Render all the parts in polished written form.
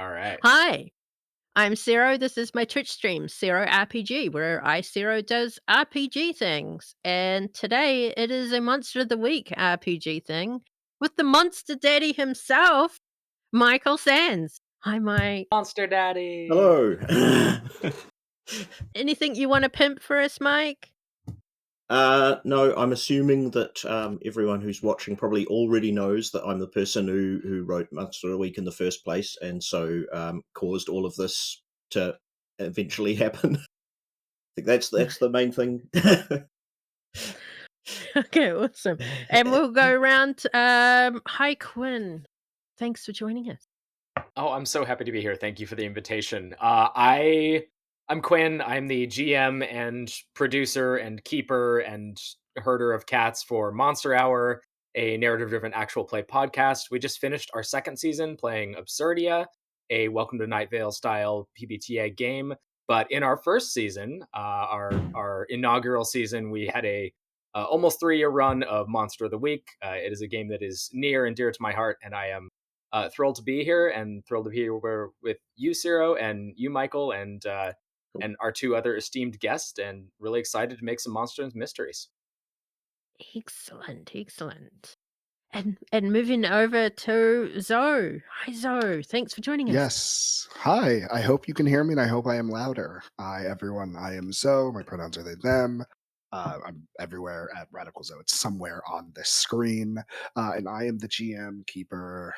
All right. Hi, I'm Sero. This is my Twitch stream, seroRPG, where Sero does RPG things. And today it is a Monster of the Week RPG thing with the Monster Daddy himself, Michael Sands. Hi, Mike. Monster Daddy. Hello. Anything you want to pimp for us, Mike? No, I'm assuming that everyone who's watching probably already knows that I'm the person who wrote Monster of the Week in the first place, and so caused all of this to eventually happen. I think that's the main thing. Okay, awesome. And we'll go around. Hi, Quinn. Thanks for joining us. Oh, I'm so happy to be here. Thank you for the invitation. I'm Quinn. I'm the GM and producer and keeper and herder of cats for Monster Hour, a narrative-driven actual play podcast. We just finished our second season playing Absurdia, a Welcome to Night Vale style PBTA game. But in our first season, our inaugural season, we had a almost 3-year run of Monster of the Week. It is a game that is near and dear to my heart, and I am thrilled to be here and thrilled to be here with you, Sero, and you, Michael, and our two other esteemed guests, and really excited to make some monsters and mysteries. Excellent, excellent. And moving over to Zoe. Hi, Zoe. Thanks for joining us. Yes. Hi. I hope you can hear me, and I hope I am louder. Hi, everyone. I am Zoe. My pronouns are they, them. I'm everywhere at Radical Zoe. It's somewhere on this screen. And I am the GM, keeper,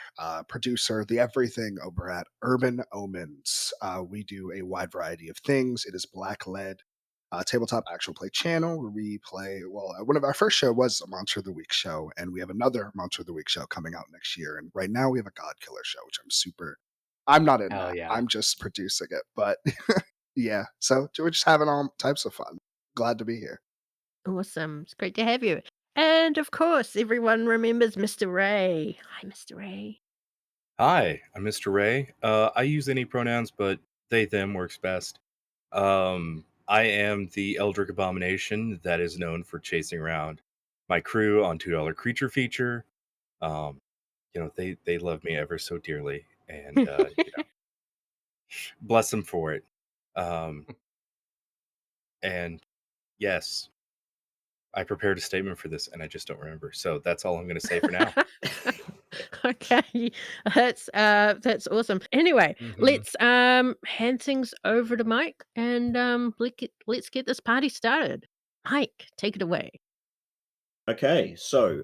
producer, the everything over at Urban Omens. We do a wide variety of things. It is black led tabletop actual play channel where we play. Well, one of our first show was a Monster of the Week show, and we have another Monster of the Week show coming out next year. And right now we have a God Killer show, which I'm not in Hell that. yeah. I'm just producing it. But yeah, so we're just having all types of fun. Glad to be here. Awesome. It's great to have you. And of course, everyone remembers Mr. Ray. Hi, Mr. Ray. Hi, I'm Mr. Ray. I use any pronouns, but they, them works best. I am the Eldritch Abomination that is known for chasing around my crew on $2 Creature Feature. They love me ever so dearly, and bless them for it. And yes, I prepared a statement for this, and I just don't remember. So that's all I'm going to say for now. Okay. That's awesome. Anyway, let's hand things over to Mike and let's get this party started. Mike, take it away. Okay, so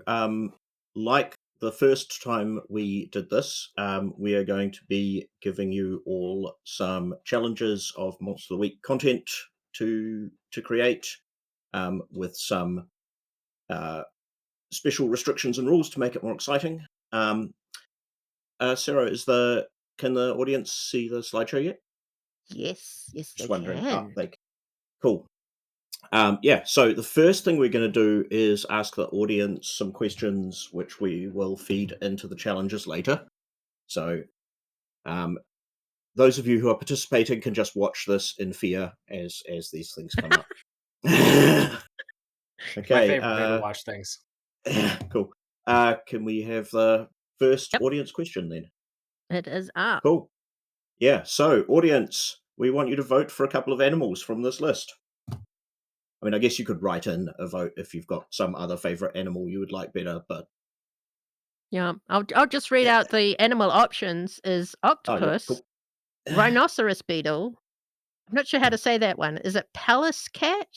like the first time we did this, we are going to be giving you all some challenges of Monster of the Week content to create, with some special restrictions and rules to make it more exciting. Sarah, can the audience see the slideshow yet? Yes, they Just wondering. can. Cool. Yeah, so the first thing we're going to do is ask the audience some questions, which we will feed into the challenges later. So, those of you who are participating can just watch this in fear as these things come up. Okay. My favorite way to watch things. Cool. Can we have the first Yep. audience question then? It is up. Cool. Yeah, so audience, we want you to vote for a couple of animals from this list. I mean, I guess you could write in a vote if you've got some other favorite animal you would like better, but Yeah, I'll just read out the animal options is yeah, octopus, cool. rhinoceros beetle. I'm not sure how to say that one. Is it Pallas cat?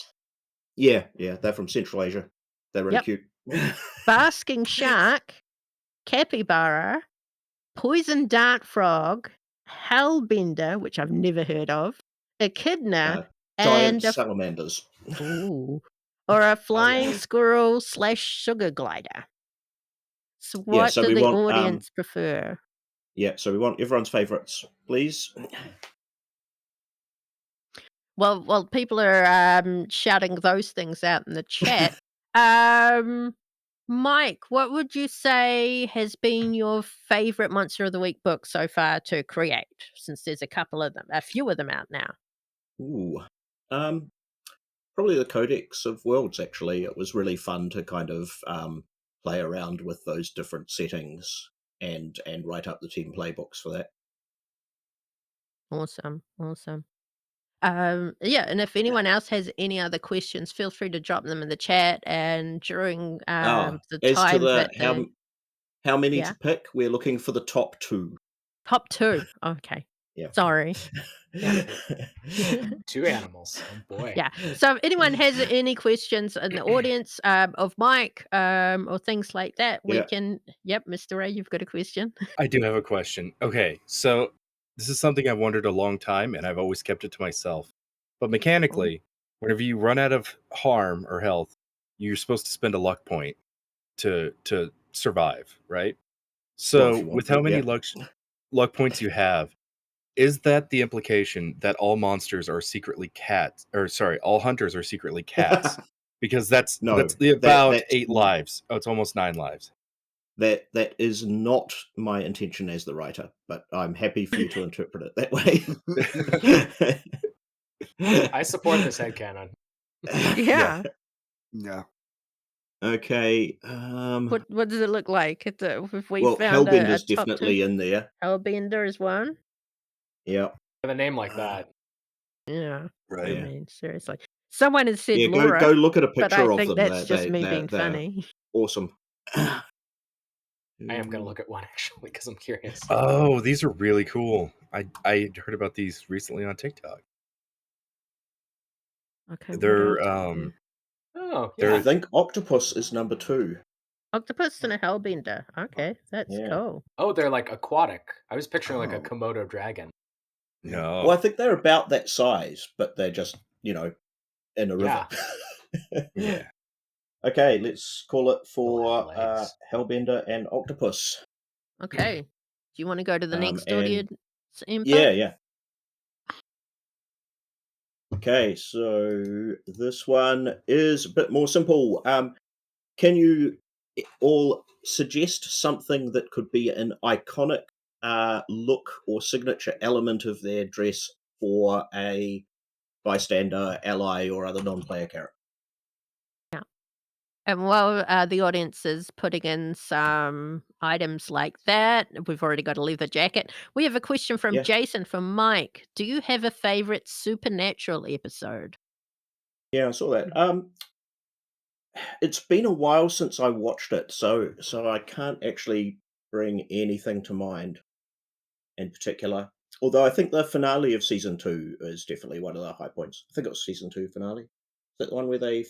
Yeah, they're from Central Asia. They're really Yep. cute. Basking shark, capybara, poison dart frog, hellbender, which I've never heard of, echidna, Giant and salamanders. or a flying squirrel / sugar glider. So Yeah, what so do we the want audience prefer? yeah, so we want everyone's favourites, please. Well, people are shouting those things out in the chat. Mike, what would you say has been your favorite Monster of the Week book so far to create? Since there's a few of them out now. Ooh. Probably the Codex of Worlds, actually. It was really fun to kind of play around with those different settings and write up the team playbooks for that. Awesome, awesome. Yeah, and if anyone else has any other questions, feel free to drop them in the chat. And during the As to time the that the how many yeah to pick, we're looking for the top 2. top two. Okay, Yeah. sorry. Yeah. 2 animals. Oh boy. Yeah. So if anyone has any questions in the audience of Mike or things like that, we Yeah. can. Yep, Mr. Ray, you've got a question. I do have a question. Okay, so this is something I've wondered a long time, and I've always kept it to myself. But Oh, mechanically, whenever you run out of harm or health, you're supposed to spend a luck point to survive, right? Sure, if So you want with how to. many Yeah. luck points you have, is that the implication that all monsters are secretly cats? Or sorry, all hunters are secretly cats? Because No, that's the that about that's 8 lives. Oh, it's almost 9 lives. that is not my intention as the writer, but I'm happy for you to interpret it that way. I support this headcanon. Yeah. yeah. Yeah. Okay. What does it look like? If we Well, found a Hellbender's top two, definitely in there. Hellbender is one. Yeah. With a name like Uh, that. Yeah. I Right. yeah. mean, seriously. Someone has said Yeah. Laura, Go look at a but I picture of think them. that's just me being They're funny. awesome. I am gonna look at one actually because I'm curious. Oh, these are really cool. I heard about these recently on TikTok. Okay, what They're else is there? Oh I yeah. they're think Octopus is number 2. Octopus and a Hellbender. Okay, that's Yeah. cool. Oh, they're like aquatic. I was picturing like a Oh. Komodo dragon. Yeah. Well, I no. think they're about that size, but they're just, in a river. Yeah. Yeah. Okay, let's call it They'll have for legs. Hellbender and Octopus. Okay. Do you want to go to the next And audience input? yeah, yeah. Okay, so this one is a bit more simple. Can you all suggest something that could be an iconic look or signature element of their dress for a bystander, ally, or other non-player character? And while the audience is putting in some items like that, we've already got a leather jacket. We have a question from Yeah, Jason from Mike. Do you have a favorite supernatural episode? yeah, I saw that. It's been a while since I watched it, so I can't actually bring anything to mind in particular. Although I think the finale of season 2 is definitely one of the high points. I think it was season 2 finale. Is that the one where they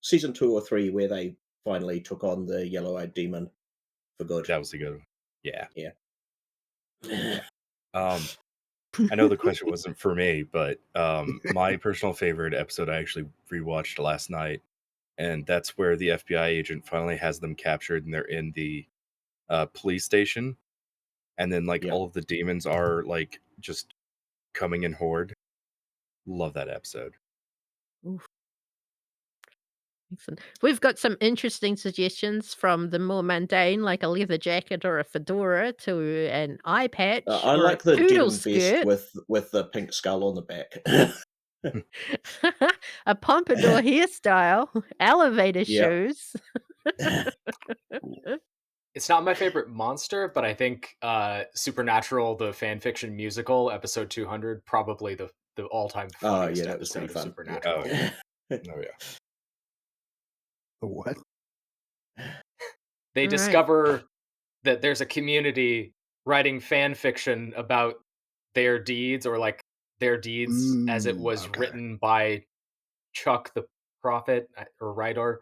season 2 or 3 where they finally took on the yellow-eyed demon for good? That was a good one. Yeah. Yeah. Yeah. I know the question wasn't for me, but my personal favorite episode I actually rewatched last night, and that's where the FBI agent finally has them captured and they're in the police station, and then like Yeah. all of the demons are like just coming in horde. Love that episode. Oof, excellent. We've got some interesting suggestions from the more mundane, like a leather jacket or a fedora, to an eye patch I or a like the poodle denim vest skirt, with the pink skull on the back. a pompadour hairstyle, elevator Yeah. shoes. It's not my favorite monster, but I think Supernatural, the fan fiction musical, episode 200, probably the all-time Oh, funniest yeah, that was episode pretty of fun. Yeah. Oh Supernatural. yeah. Oh yeah. The what? They All right. discover that there's a community writing fan fiction about their deeds, or like their deeds as it was Okay. written by Chuck the prophet or writer.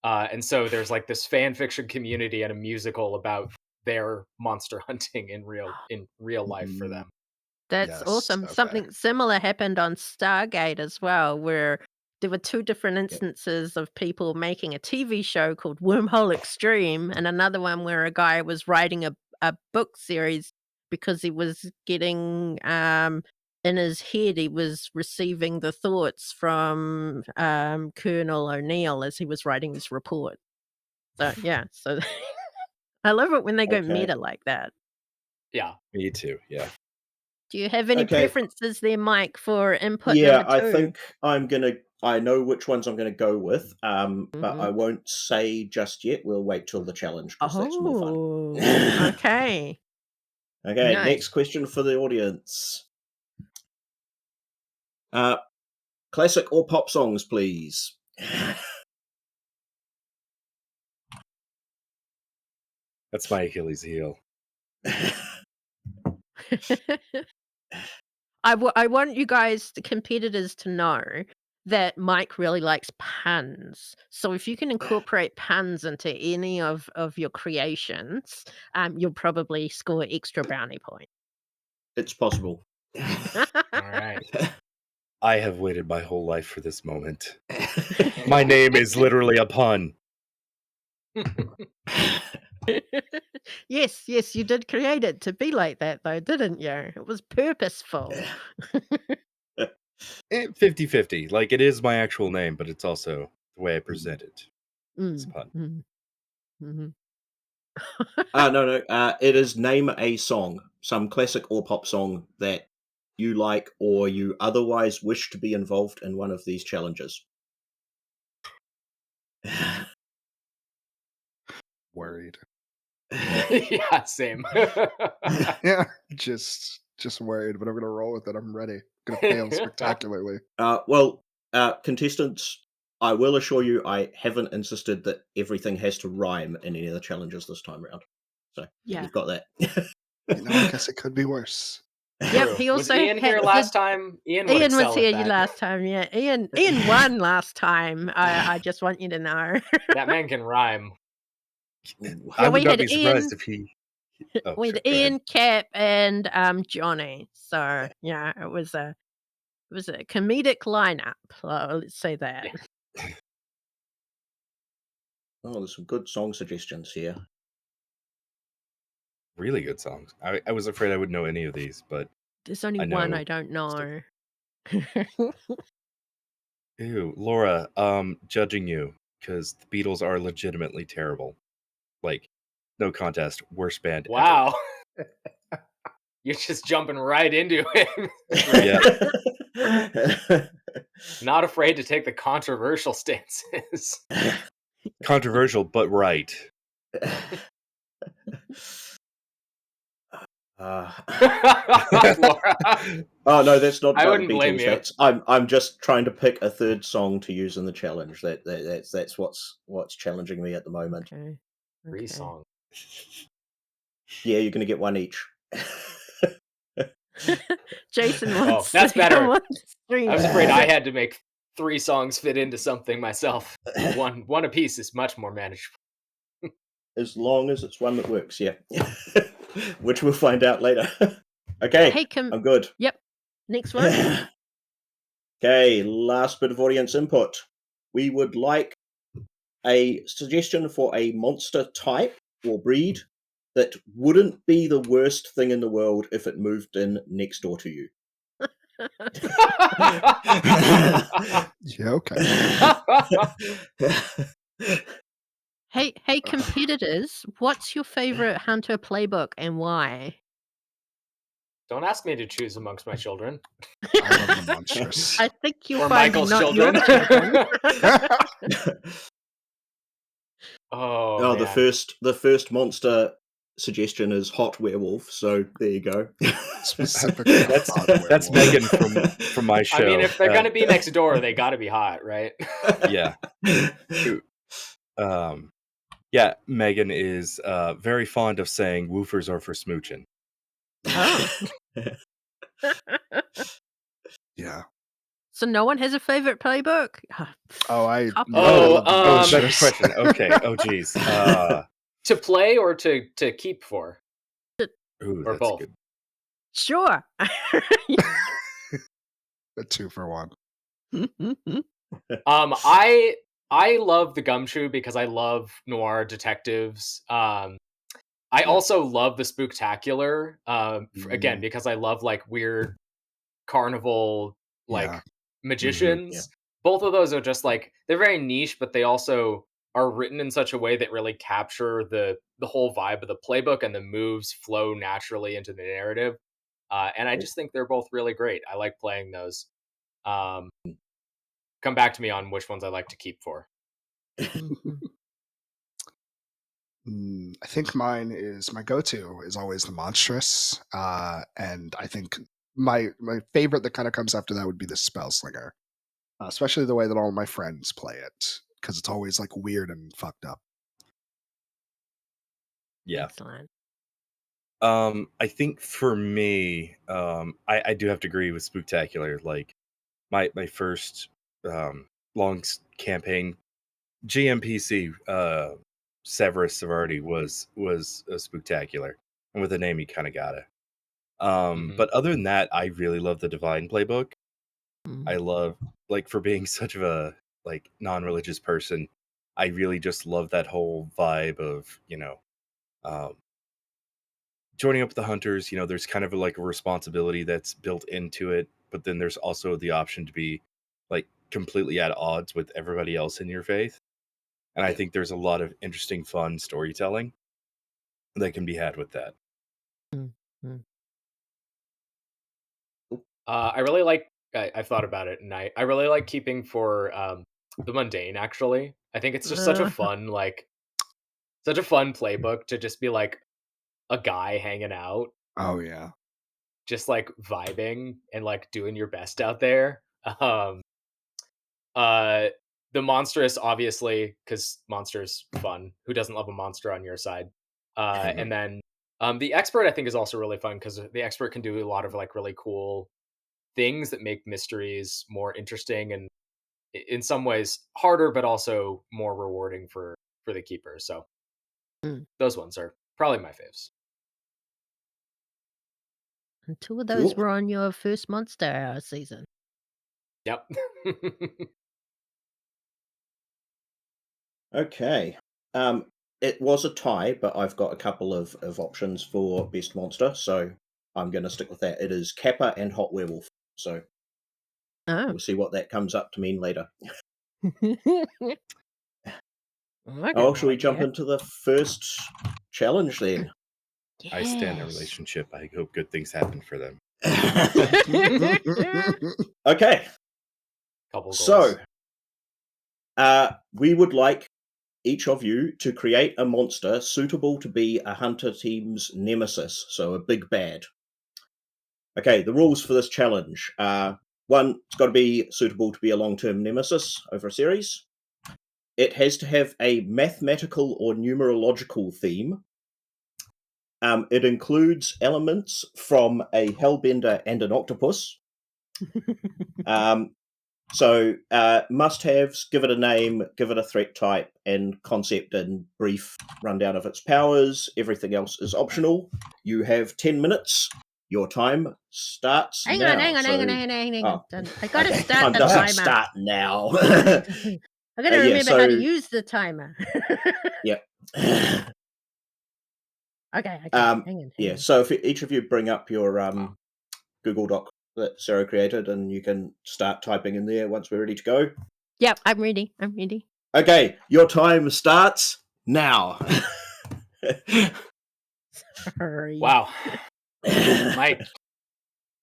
And so there's like this fan fiction community and a musical about their monster hunting in real life for Mhm. them. That's Yes. awesome. Okay. Something similar happened on Stargate as well, where there were 2 different Yeah. instances of people making a TV show called Wormhole Extreme, and another one where a guy was writing a book series because he was getting, in his head, he was receiving the thoughts from, Colonel O'Neill as he was writing his report. So, yeah, so I love it when they go Okay. meta like that. Yeah. Me too. Yeah. Do you have any Okay. preferences there, Mike, for input number Yeah, I 2? think I know which ones I'm gonna go with, but I Mhm. won't say just yet. We'll wait till the challenge because that's more fun. Oh, okay. Okay, next Nice. question for the audience. Classic or pop songs, please. That's my Achilles heel. I want you guys, the competitors, to know that Mike really likes puns. So if you can incorporate puns into any of your creations, you'll probably score extra brownie points. It's possible. All right. I have waited my whole life for this moment. My name is literally a pun. Yes, you did create it to be like that, though, didn't you? It was purposeful. 50-50. Like, it is my actual name, but it's also the way I present it. It's a Mm, pun. mhm. No. It is name a song, some classic or pop song that you like or you otherwise wish to be involved in one of these challenges. Worried. Yeah, same. Yeah, just worried, but I'm gonna roll with it. I'm ready. I'm gonna fail spectacularly. Contestants, I will assure you I haven't insisted that everything has to rhyme in any of the challenges this time around. So Yeah. you've got that. You know, I guess it could be worse. Yep, True. he Was also Ian here did. last time? Ian would Ian was excel here at that. last time, yeah. Ian won last time. I just want you to know. That man can rhyme. I would we not had be surprised Ian. if he... Oh, We sure, had go ahead. Ian, Cap, and Johnny. So yeah, it was a comedic lineup. Let's say that. Yeah. Oh, there's some good song suggestions here. Really good songs. I was afraid I would know any of these, but There's only I one know. I don't know. Ew, Laura, judging you, because the Beatles are legitimately terrible. Like, no contest, worst band ever. Wow. You're just jumping right into it. Yeah. Not afraid to take the controversial stances. Controversial, but right. Laura, Oh no, that's not I about wouldn't the blame Beatles. you. That's I'm just trying to pick a third song to use in the challenge. That's what's challenging me at the moment. Okay. Free song. Yeah, you're gonna get one each. Jason Oh, wants. that's better. wants three. I was afraid I had to make 3 songs fit into something myself. One apiece is much more manageable. As long as it's one that works, yeah. Which we'll find out later. Okay, Hey, I'm good. Yep. Next one. Okay, last bit of audience input. We would like a suggestion for a monster type or breed that wouldn't be the worst thing in the world if it moved in next door to you. Yeah, okay. Hey, competitors, what's your favorite Hunter playbook and why? Don't ask me to choose amongst my children. I love the monstrous. I think you'll Or find Michael's not children. your children. Oh, The man. first monster suggestion is hot werewolf, so there you go. Specifically a That's hot that's werewolf. Megan from my show. I mean, if they're going to be next door, they got to be hot, right? Yeah. Yeah, Megan is very fond of saying woofers are for smooching. Oh. Yeah. So no one has a favorite playbook? Oh, I Copy. Oh, love the that's the monstrous. question. Okay. Oh, geez. To play or to keep for? Ooh, Or that's both? good. Sure. A 2 for 1. I love the Gumshoe because I love noir detectives. I also love the Spooktacular. Again, because I love like weird carnival like Yeah. magicians. Both of those are just like they're very niche, but they also are written in such a way that really capture the whole vibe of the playbook, and the moves flow naturally into the narrative. And I just think they're both really great. I like playing those. Come back to me on which ones I like to keep for. I think mine is my go-to is always the monstrous, and I think my favorite that kind of comes after that would be the Spell Slinger, especially the way that all my friends play it, because it's always like weird and fucked up. Yeah. Excellent. I think for me, I do have to agree with Spooktacular. Like my first campaign GMPC Severus Severity was a Spooktacular, and with the name you kind of gotta. But other than that, I really love the Divine Playbook. I love, like, for being such of a like non-religious person, I really just love that whole vibe of um, joining up with the hunters. There's kind of like a responsibility that's built into it, but then there's also the option to be like completely at odds with everybody else in your faith. And I Yeah. think there's a lot of interesting, fun storytelling that can be had with that. Mm. I really like. I've thought about it, and I really like keeping for the mundane. Actually, I think it's just such a fun playbook to just be like a guy hanging out, Oh yeah. just like vibing and like doing your best out there. Um, uh, the monstrous, obviously, because monster's fun. Who doesn't love a monster on your side? And then the expert, I think, is also really fun because the expert can do a lot of like really cool things that make mysteries more interesting and in some ways harder, but also more rewarding for the keeper. So Mm. those ones are probably my faves. And 2 of those Cool. were on your first Monster Hour season. Yep. Okay. It was a tie, but I've got a couple of options for best monster, so I'm going to stick with that. It is Kappa and Hot Werewolf. So Oh. we'll see what that comes up to mean later. I got Oh, no shall we jump idea. into the first challenge then? I stand in a Yes. relationship. I hope good things happen for them. Okay, Couple so goals. we would like each of you to create a monster suitable to be a hunter team's nemesis, so a big bad. Okay, the rules for this challenge. One, it's got to be suitable to be a long-term nemesis over a series. It has to have a mathematical or numerological theme. It includes elements from a hellbender and an octopus. So must-haves, give it a name, give it a threat type, and concept and brief rundown of its powers. Everything else is optional. You have 10 minutes. Your time starts Hang now. on, hang on, hang on, So, hang on, hang on. oh, I gotta okay. start Time the doesn't timer. start now. I gotta yeah, remember how to so, use the timer. yeah. Okay, hang on. Yeah, so if each of you bring up your Google Doc that Sero created, and you can start typing in there once we're ready to go. Yep, I'm ready. Okay, your time starts now. Sorry. Wow. Mike.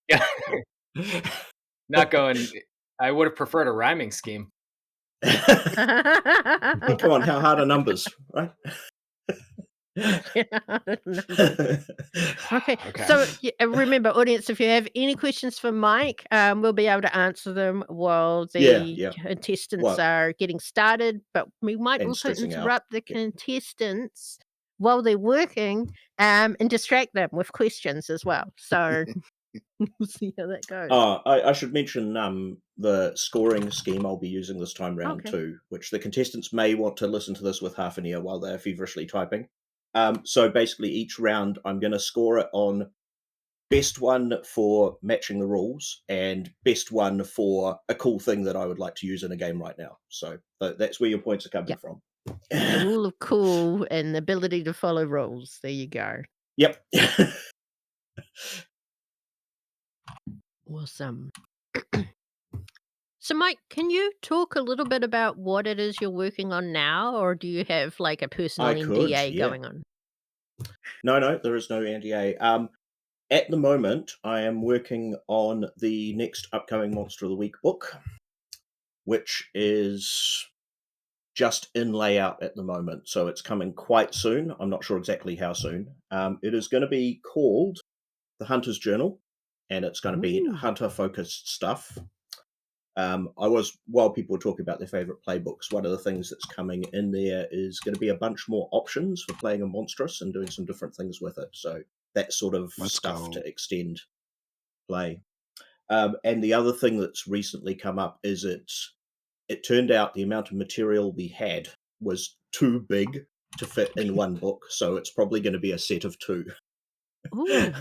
Yeah. Not going. I would have preferred a rhyming scheme. Oh, come on, how hard are numbers, right? Okay, Okay. so remember, audience, if you have any questions for Mike, we'll be able to answer them while the Yeah. contestants Well, are getting started, but we might and also stressing out. interrupt the Yeah. contestants while they're working and distract them with questions as well. So we'll see how that goes. I should mention the scoring scheme I'll be using this time round Okay. too, which the contestants may want to listen to this with half an ear while they're feverishly typing. So basically, each round I'm going to score it on best one for matching the rules and best one for a cool thing that I would like to use in a game right now. So that's where your points are coming Yep. from. The rule of cool and the ability to follow rules. There you go. Yep. Awesome. So, Mike, can you talk a little bit about what it is you're working on now, or do you have like a personal I could, NDA yeah. going on? No, there is no NDA. At the moment, I am working on the next upcoming Monster of the Week book, which is just in layout at the moment. So it's coming quite soon. I'm not sure exactly how soon. It is going to be called The Hunter's Journal, and it's going to be Ooh. hunter-focused stuff. While people were talking about their favorite playbooks, one of the things that's coming in there is going to be a bunch more options for playing a monstrous and doing some different things with it. So that sort of Let's stuff go. to extend play. And the other thing that's recently come up is it turned out the amount of material we had was too big to fit in one book, so it's probably going to be a set of two. Ooh.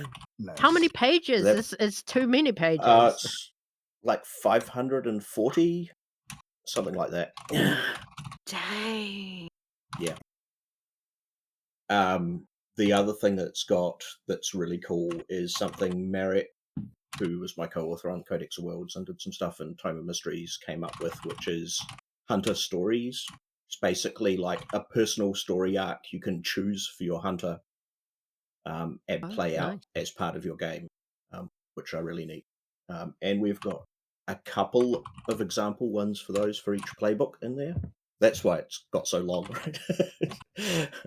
How many Nice. pages? That It's too many pages. it's like 540, something like that. Dang. Yeah. The other thing that's really cool is something Merritt, who was my co-author on Codex of Worlds and did some stuff in Time of Mysteries, came up with, which is hunter stories. It's basically like a personal story arc you can choose for your hunter and Oh, play out nice. as part of your game, which are really neat. And we've got a couple of example ones for those for each playbook in there. That's why it's got so long, right?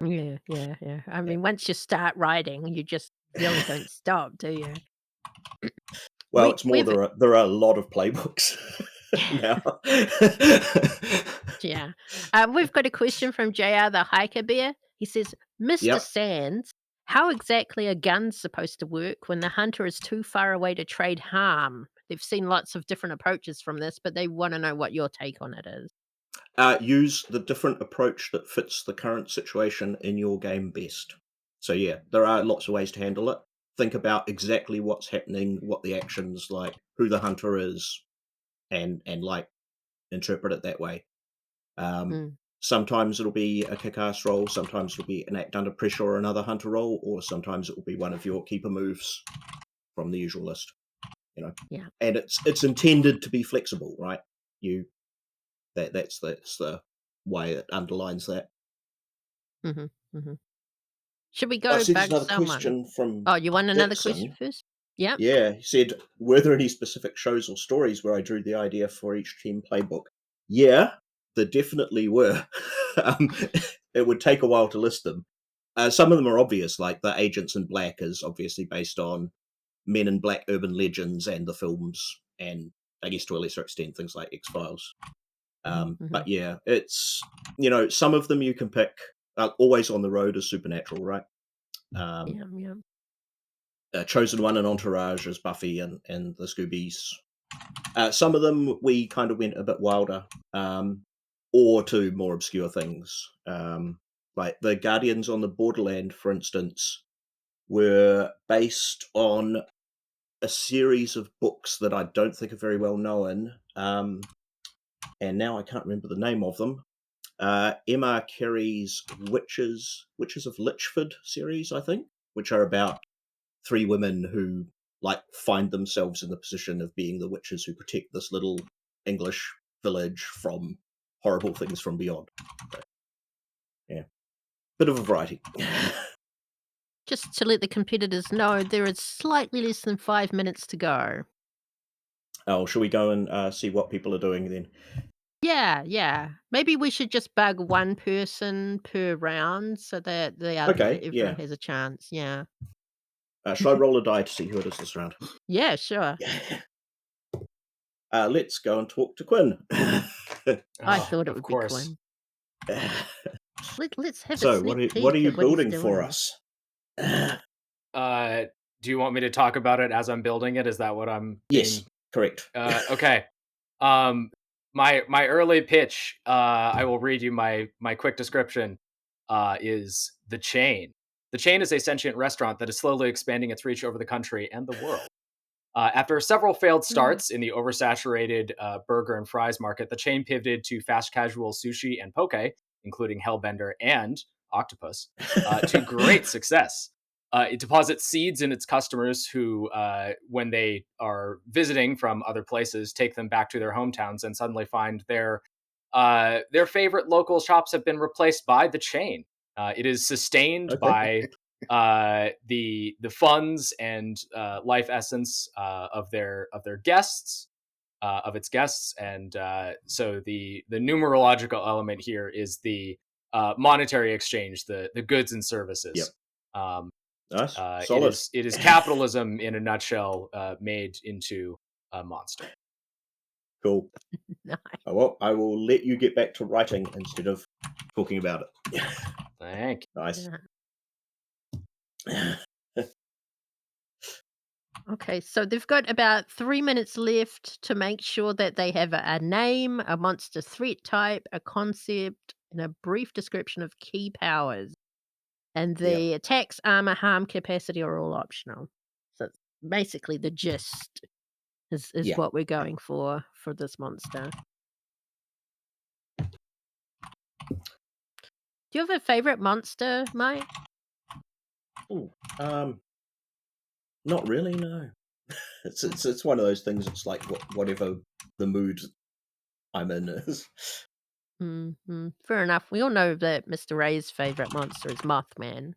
Yeah, yeah, yeah. I mean, once you start writing, you just really don't stop, do you? Well, it's more We've there are a lot of playbooks now. yeah. We've got a question from JR the Hiker Bear. He says, Mr. Yep. Sands, how exactly are guns supposed to work when the hunter is too far away to trade harm? They've seen lots of different approaches from this, but they want to know what your take on it is. Use the different approach that fits the current situation in your game best. So yeah, there are lots of ways to handle it. Think about exactly what's happening, what the action's like, who the hunter is, and like interpret it that way. Mm, Sometimes it'll be a kick-ass roll, sometimes it'll be an act under pressure or another hunter roll, or sometimes it will be one of your keeper moves from the usual list. You know, yeah. and it's intended to be flexible, right? You that's the way it underlines that. hmm hmm Should we I go see there's bug another someone? question from Oh, you want another question Dixon. first? Yep. Yeah, he said, were there any specific shows or stories where I drew the idea for each team playbook? Yeah, there definitely were. um, it would take a while to list them. Some of them are obvious, like the Agents in Black is obviously based on Men in Black urban legends and the films, and I guess to a lesser extent things like X Files. hmm But yeah, it's some of them you can pick. Always on the Road is Supernatural, right? Um, Yeah, yeah. Chosen One and Entourage is Buffy and the Scoobies. Some of them we kind of went a bit wilder, or to more obscure things, like the Guardians on the Borderland, for instance, were based on a series of books that I don't think are very well known, and now I can't remember the name of them. Emma Carey's Witches of Lichford series, I think, which are about three women who like find themselves in the position of being the witches who protect this little English village from horrible things from beyond. So, yeah, bit of a variety. Just to let the competitors know, there is slightly less than 5 minutes to go. Oh, shall we go and see what people are doing then? Yeah, yeah. Maybe we should just bug one person per round so that Okay, everyone yeah. has a chance. Yeah. Shall I roll a die to see who it is this round? Yeah, sure. Let's go and talk to Quinn. I Oh, thought it of would be course. Quinn. Let's have a So, what sneak are peek you at what he's building for doing. us? Uh, do you want me to talk about it as I'm building it? Is that what I'm Yes, being? correct. Okay. Um, my early pitch. I will read you my quick description. Is the chain. The chain is a sentient restaurant that is slowly expanding its reach over the country and the world. After several failed Mm. starts in the oversaturated burger and fries market, the chain pivoted to fast casual sushi and poke, including Hellbender and Octopus, to great success. It deposits seeds in its customers who, when they are visiting from other places, take them back to their hometowns and suddenly find their favorite local shops have been replaced by the chain. It is sustained Okay. by the funds and life essence of their guests, of its guests, and so the numerological element here is the monetary exchange, the goods and Yep. services. Um, Nice. It Solid. is capitalism in a nutshell, made into a monster. Cool. Nice. Well, I will let you get back to writing instead of talking about it. Thank you. Nice. Yeah. Okay, so they've got about 3 minutes left to make sure that they have a name, a monster threat type, a concept, and a brief description of key powers. And Yeah. the attacks, armor, harm capacity are all optional. So it's basically the gist is Yeah. what we're going for this monster. Do you have a favorite monster, Mike? Ooh, not really. No. It's one of those things. It's like whatever the mood I'm in is. Fair enough. We all know that Mr. Ray's favorite monster is Mothman.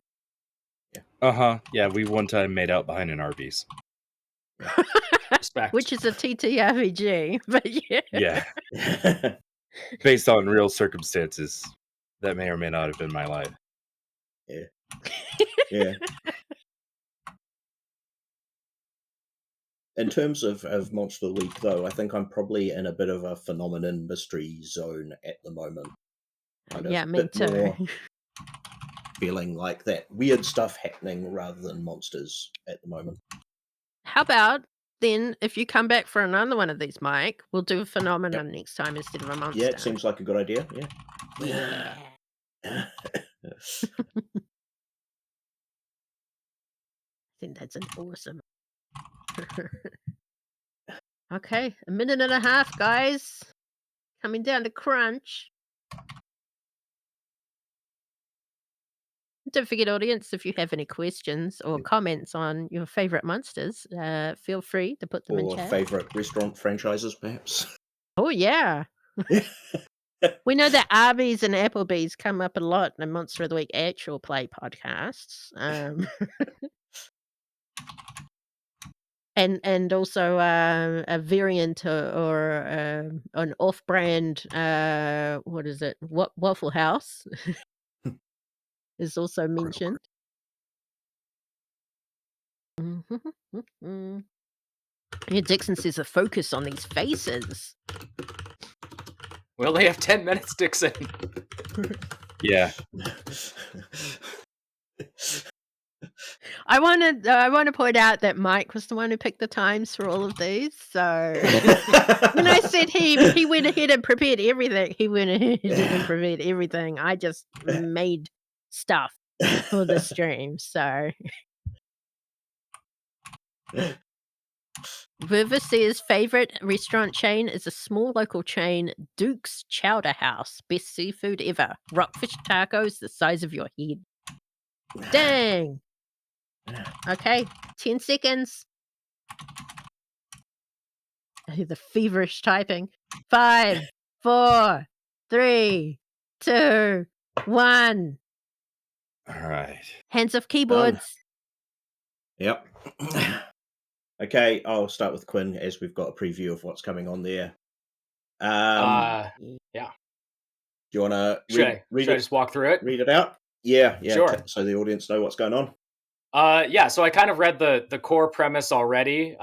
Yeah, we one time made out behind an Arby's. Respect. Which is a TTRPG, but yeah. Yeah, based on real circumstances that may or may not have been my life. Yeah. In terms of Monster of the Week, though, I think I'm probably in a bit of a phenomenon mystery zone at the moment. Kind of Yeah, a me bit too. more feeling like that weird stuff happening rather than monsters at the moment. How about then if you come back for another one of these, Mike, we'll do a phenomenon next time instead of a monster. Yeah, it seems like a good idea. Yeah. Yeah. I think that's an awesome. Okay, a minute and a half, guys. Coming down to crunch. Don't forget, audience, if you have any questions or comments on your favorite monsters, feel free to put them in Or chat. favourite restaurant franchises, perhaps. Oh, yeah. We know that Arby's and Applebee's come up a lot in the Monster of the Week actual play podcasts. And also a variant or an off-brand, what is it? Waffle House is also mentioned. Yeah, Dixon says the focus on these faces. We only have 10 minutes, Dixon. Yeah, I want to point out that Mike was the one who picked the times for all of these. So when I said he went ahead and prepared everything, he went ahead and prepared everything. I just made stuff for the stream. So River says favorite restaurant chain is a small local chain, Duke's Chowder House. Best seafood ever. Rockfish tacos the size of your head. Dang. Okay, 10 seconds. I hear the feverish typing. 5, 4, 3, 2, 1. all right. Hands off keyboards. Yep. Okay, I'll start with Quinn as we've got a preview of what's coming on there. Yeah. Do you want to Should I just walk through it? read it out? Yeah. Sure. So the audience know what's going on. Yeah, so I kind of read the core premise already.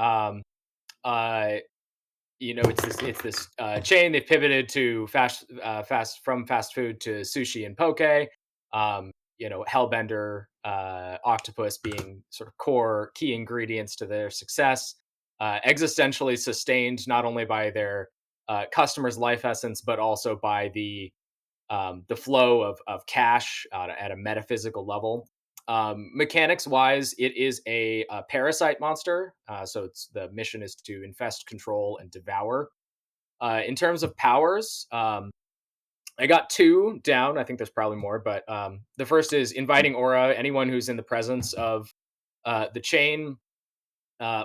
It's this chain. They've pivoted to fast food to sushi and poke. Hellbender, octopus being sort of core key ingredients to their success. Existentially sustained not only by their customers' life essence, but also by the flow of cash at a metaphysical level. Mechanics wise, it is a parasite monster. So the mission is to infest, control, and devour. In terms of powers, I got 2 down. I think there's probably more, but the first is inviting aura. Anyone who's in the presence of the chain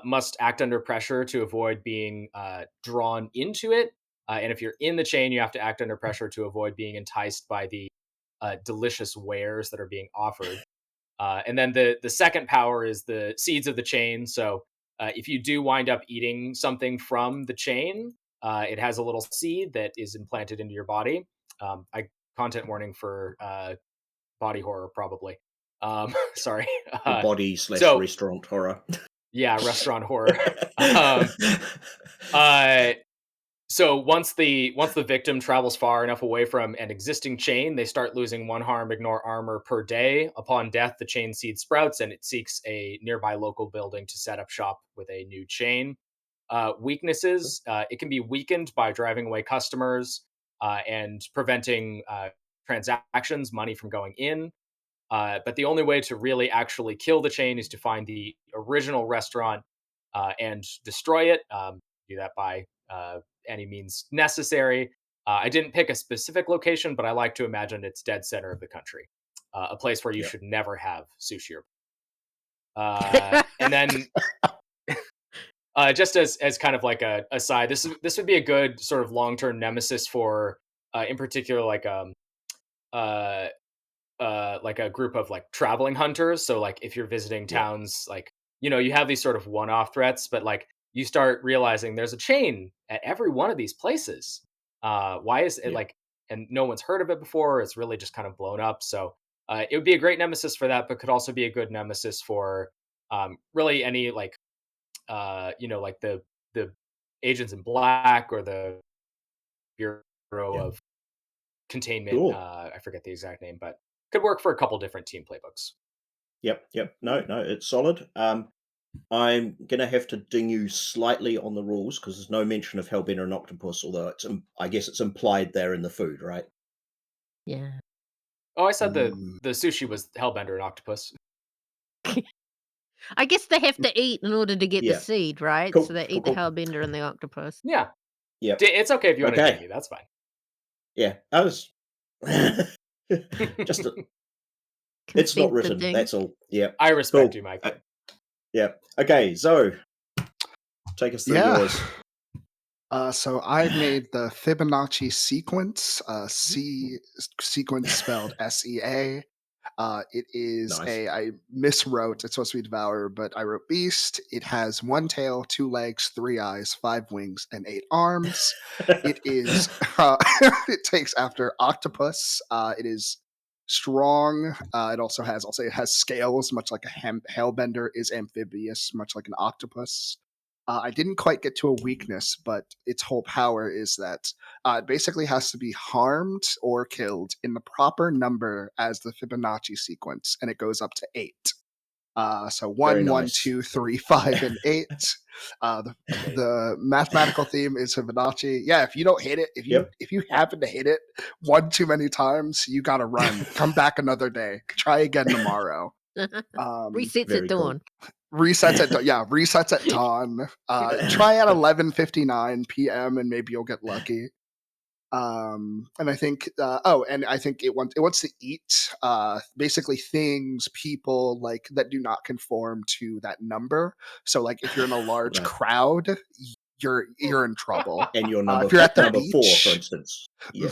must act under pressure to avoid being drawn into it. And if you're in the chain, you have to act under pressure to avoid being enticed by the delicious wares that are being offered. And then the second power is the seeds of the chain. So if you do wind up eating something from the chain, it has a little seed that is implanted into your body. Content warning for body horror, probably. Sorry. The Uh, body / so restaurant horror. yeah, restaurant horror. um, uh, so once the victim travels far enough away from an existing chain, they start losing one harm ignore armor per day. Upon death, the chain seed sprouts and it seeks a nearby local building to set up shop with a new chain. Weaknesses: it can be weakened by driving away customers and preventing transactions, money from going in. But the only way to really actually kill the chain is to find the original restaurant and destroy it. Do that by any means necessary. I didn't pick a specific location, but I like to imagine it's dead center of the country, a place where you Yeah. should never have sushi. And then, just as kind of like a aside, this would be a good sort of long term nemesis for, in particular, uh, like a group of like traveling hunters. So like if you're visiting Yeah. towns, like you have these sort of one-off threats, but like you start realizing there's a chain at every one of these places. Why is it Yeah. like, and no one's heard of it before? It's really just kind of blown up. So it would be a great nemesis for that, but could also be a good nemesis for really any like like the agents in black or the Bureau Yeah. of Containment. Cool. I forget the exact name, but could work for a couple different team playbooks. Yep. No, it's solid. I'm gonna have to ding you slightly on the rules because there's no mention of Hellbender and Octopus, although I guess it's implied they're in the food, right? Yeah. Oh, I said Mm, the sushi was Hellbender and Octopus. I guess they have to eat in order to get the Yeah. seed, right? So Cool. they Cool. eat the Cool. hellbender and the octopus. Yeah, Yep. It's okay if you want to ding Okay. me. That's fine. Yeah. I was just it's not Consent to written. ding. That's all. Yeah. I respect Cool. you, Mike. Yeah. Okay. So take us through yeah. yours. So I made the Fibonacci sequence, sequence spelled SEA. It is Nice. I miswrote. It's supposed to be Devourer, but I wrote Beast. It has one tail, 2 legs, 3 eyes, 5 wings, and 8 arms. It is. It takes after octopus. It is strong. It also has. I'll say it has scales, much like a hellbender is amphibious, much like an octopus. I didn't quite get to a weakness, but its whole power is that it basically has to be harmed or killed in the proper number as the Fibonacci sequence, and it goes up to 8. So Very 1, 1, nice. 2, 3, 5, and 8. Amazing. The mathematical theme is Fibonacci. Yeah, if you don't hit it, Yep. if you happen to hit it one too many times, you gotta run. Come back another day. Try again tomorrow. Resets Very at cool. dawn. Resets at dawn. Try at 11:59 p.m. and maybe you'll get lucky. And I think and I think it wants to eat basically things, people like that do not conform to that number. So like if you're in a large Right. crowd, you're in trouble. And your If you're at the number 4, for beach, instance. Yeah.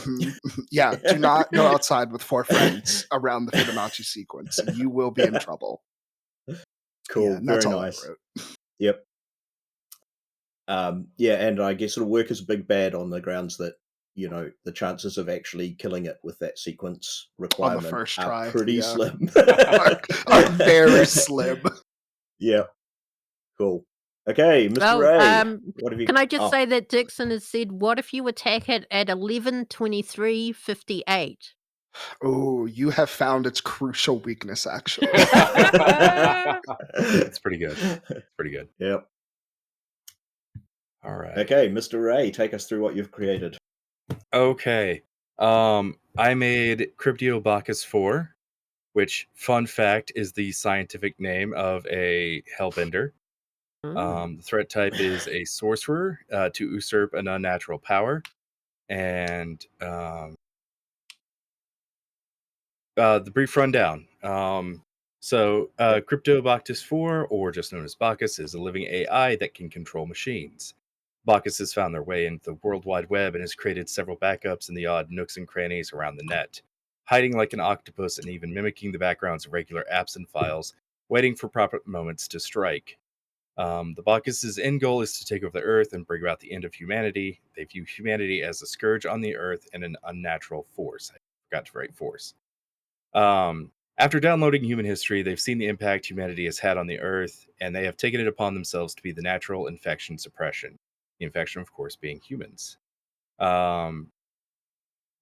yeah, do not go outside with 4 friends around the Fibonacci sequence. You will be in trouble. Cool. Yeah, and that's Very all nice. I wrote. Yep. Yeah, and I guess it'll work as a big bad on the grounds that the chances of actually killing it with that sequence On the requirement first are try, pretty yeah, slim. are very slim. Yeah. Cool. Okay, Mr. Oh, Ray, what have you? can I just Oh, say that Dixon has said, "What if you attack it at 11:23:58?" Oh, you have found its crucial weakness, actually. It's pretty good. It's pretty good. Yep. All right. Okay, Mr. Ray, take us through what you've created. Okay. I made Cryptobacchus 4, which, fun fact, is the scientific name of a hellbender. The threat type is a sorcerer to usurp an unnatural power. And the brief rundown. Cryptobacchus 4, or just known as Bacchus, is a living AI that can control machines. Bacchus has found their way into the World Wide Web and has created several backups in the odd nooks and crannies around the net, hiding like an octopus and even mimicking the backgrounds of regular apps and files, waiting for proper moments to strike. The Bacchus' end goal is to take over the Earth and bring about the end of humanity. They view humanity as a scourge on the Earth and an unnatural force. I forgot to write force. After downloading human history, they've seen the impact humanity has had on the Earth, and they have taken it upon themselves to be the natural infection suppression. The infection, of course, being humans. Um,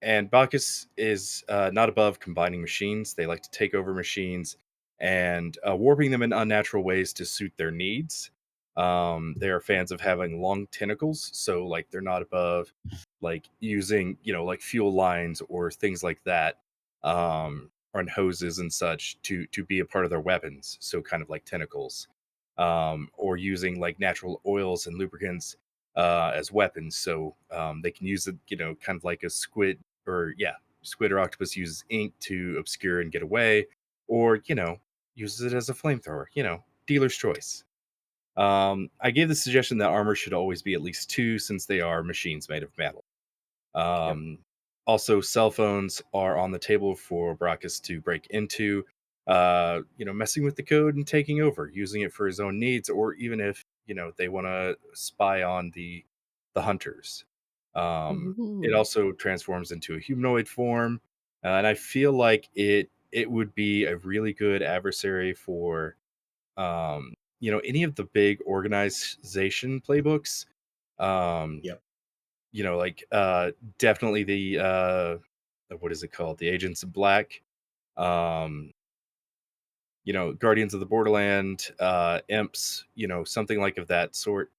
and Bacchus is not above combining machines. They like to take over machines and warping them in unnatural ways to suit their needs. They are fans of having long tentacles, so like they're not above like using like fuel lines or things like that, or hoses and such to be a part of their weapons. So kind of like tentacles, or using like natural oils and lubricants as weapons. So they can use it, kind of like a squid squid or octopus uses ink to obscure and get away, or uses it as a flamethrower. Dealer's choice. I gave the suggestion that armor should always be at least two, since they are machines made of metal. Yep. Also, cell phones are on the table for Brachus to break into. Messing with the code and taking over, using it for his own needs, or even if they want to spy on the hunters. It Ooh. also transforms into a humanoid form, and I feel like it would be a really good adversary for any of the big organization playbooks. Um, Yep. Definitely the what is it called? The Agents of Black. Um, Guardians of the Borderland, Imps, something like of that sort.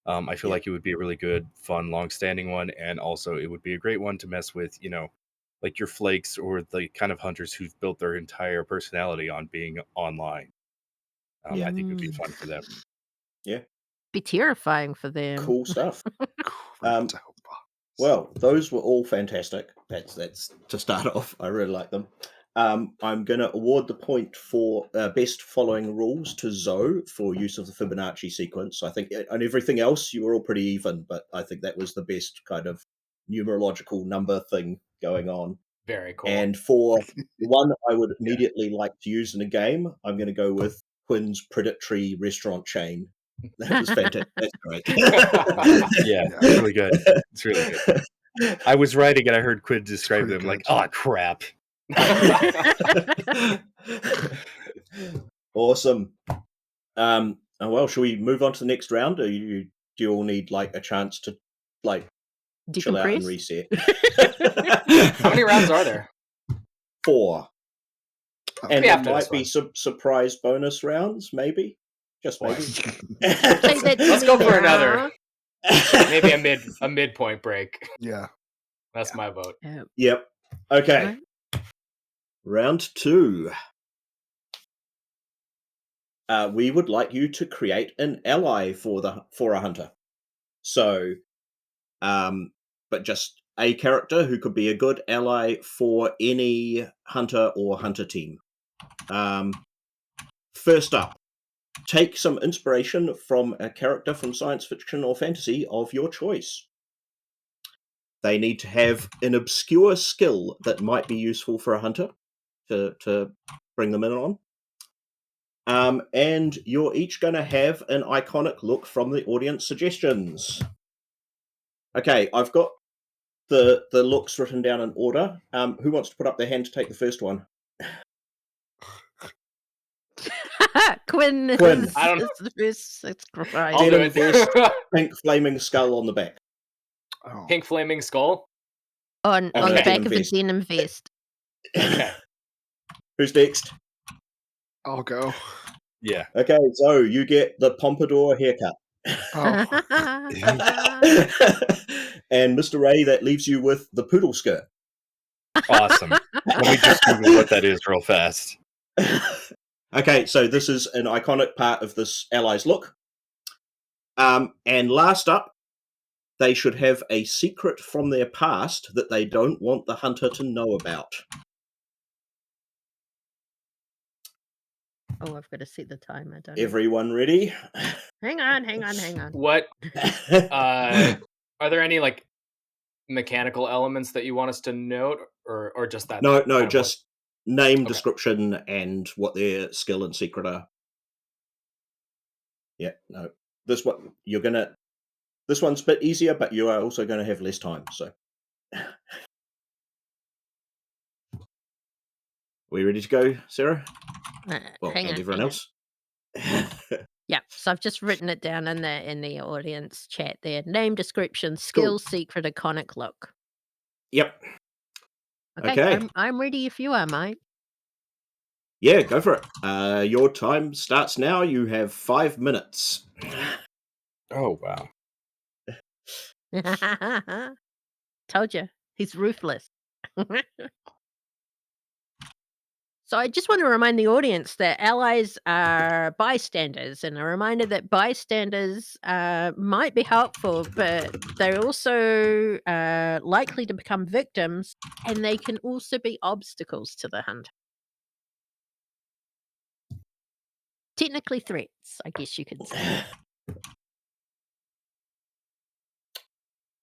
I feel Yep. like it would be a really good, fun, long-standing one, and also it would be a great one to mess with, like your flakes or the kind of hunters who've built their entire personality on being online. Yeah. I think it would be Mm. fun for them. Yeah. Be terrifying for them. Cool stuff. Great to hope. Well, those were all fantastic. That's to start off. I really like them. I'm going to award the point for best following rules to Zoe for use of the Fibonacci sequence. I think on everything else you were all pretty even, but I think that was the best kind of numerological number thing going on. Very cool. And for one I would immediately like to use in a game, I'm going to go with Quinn's predatory restaurant chain. That was fantastic. That's great. Yeah, it's really good. It's really good. I was writing and I heard Quinn describe pretty them like, good. oh crap. Awesome. Well, shall we move on to the next round? Or do you all need like a chance to like chill out and Decompress? reset? How many rounds are there? 4. Oh, And We there have to might be this some surprise bonus rounds, maybe. Just Boy. maybe. Take that to Let's me go for now. another. Maybe a midpoint break. yeah. That's my vote. Yep. Okay. Alright. Round 2. We would like you to create an ally for a hunter. So, but just a character who could be a good ally for any hunter or hunter team. First up, take some inspiration from a character from science fiction or fantasy of your choice. They need to have an obscure skill that might be useful for a hunter to bring them in on. And you're each going to have an iconic look from the audience suggestions. Okay, I've got the looks written down in order. Who wants to put up their hand to take the first one? Quinn Quinn. is, I don't- is the first surprise. I'll do Denim vest, it. pink flaming skull on the back. Oh. Pink flaming skull. on the Okay. back Denim of a vest. denim vest. Okay. Who's next? I'll go. Yeah. Okay, so you get the pompadour haircut. Oh. And Mr. Ray, that leaves you with the poodle skirt. Awesome. Let me just Google what that is real fast. Okay, so this is an iconic part of this ally's look. And last up, they should have a secret from their past that they don't want the hunter to know about. Oh, I've got to set the timer, don't I? Everyone ready? Hang on. What are there any like mechanical elements that you want us to note, or just that? No, kind of just name, Okay. description, and what their skill and secret are. Yeah, no. This one this one's a bit easier, but you are also going to have less time. So, we ready to go, Sarah? Well, Hang and on, everyone hang on. else. Yeah, so I've just written it down in the audience chat there. Name, description, Cool. skills, secret, iconic look. Yep. Okay, Okay. I'm ready if you are, mate. Yeah, go for it. Your time starts now. You have 5 minutes. Oh wow. Told you, he's ruthless. So I just want to remind the audience that allies are bystanders, and a reminder that bystanders might be helpful, but they're also likely to become victims, and they can also be obstacles to the hunt. Technically threats, I guess you could say.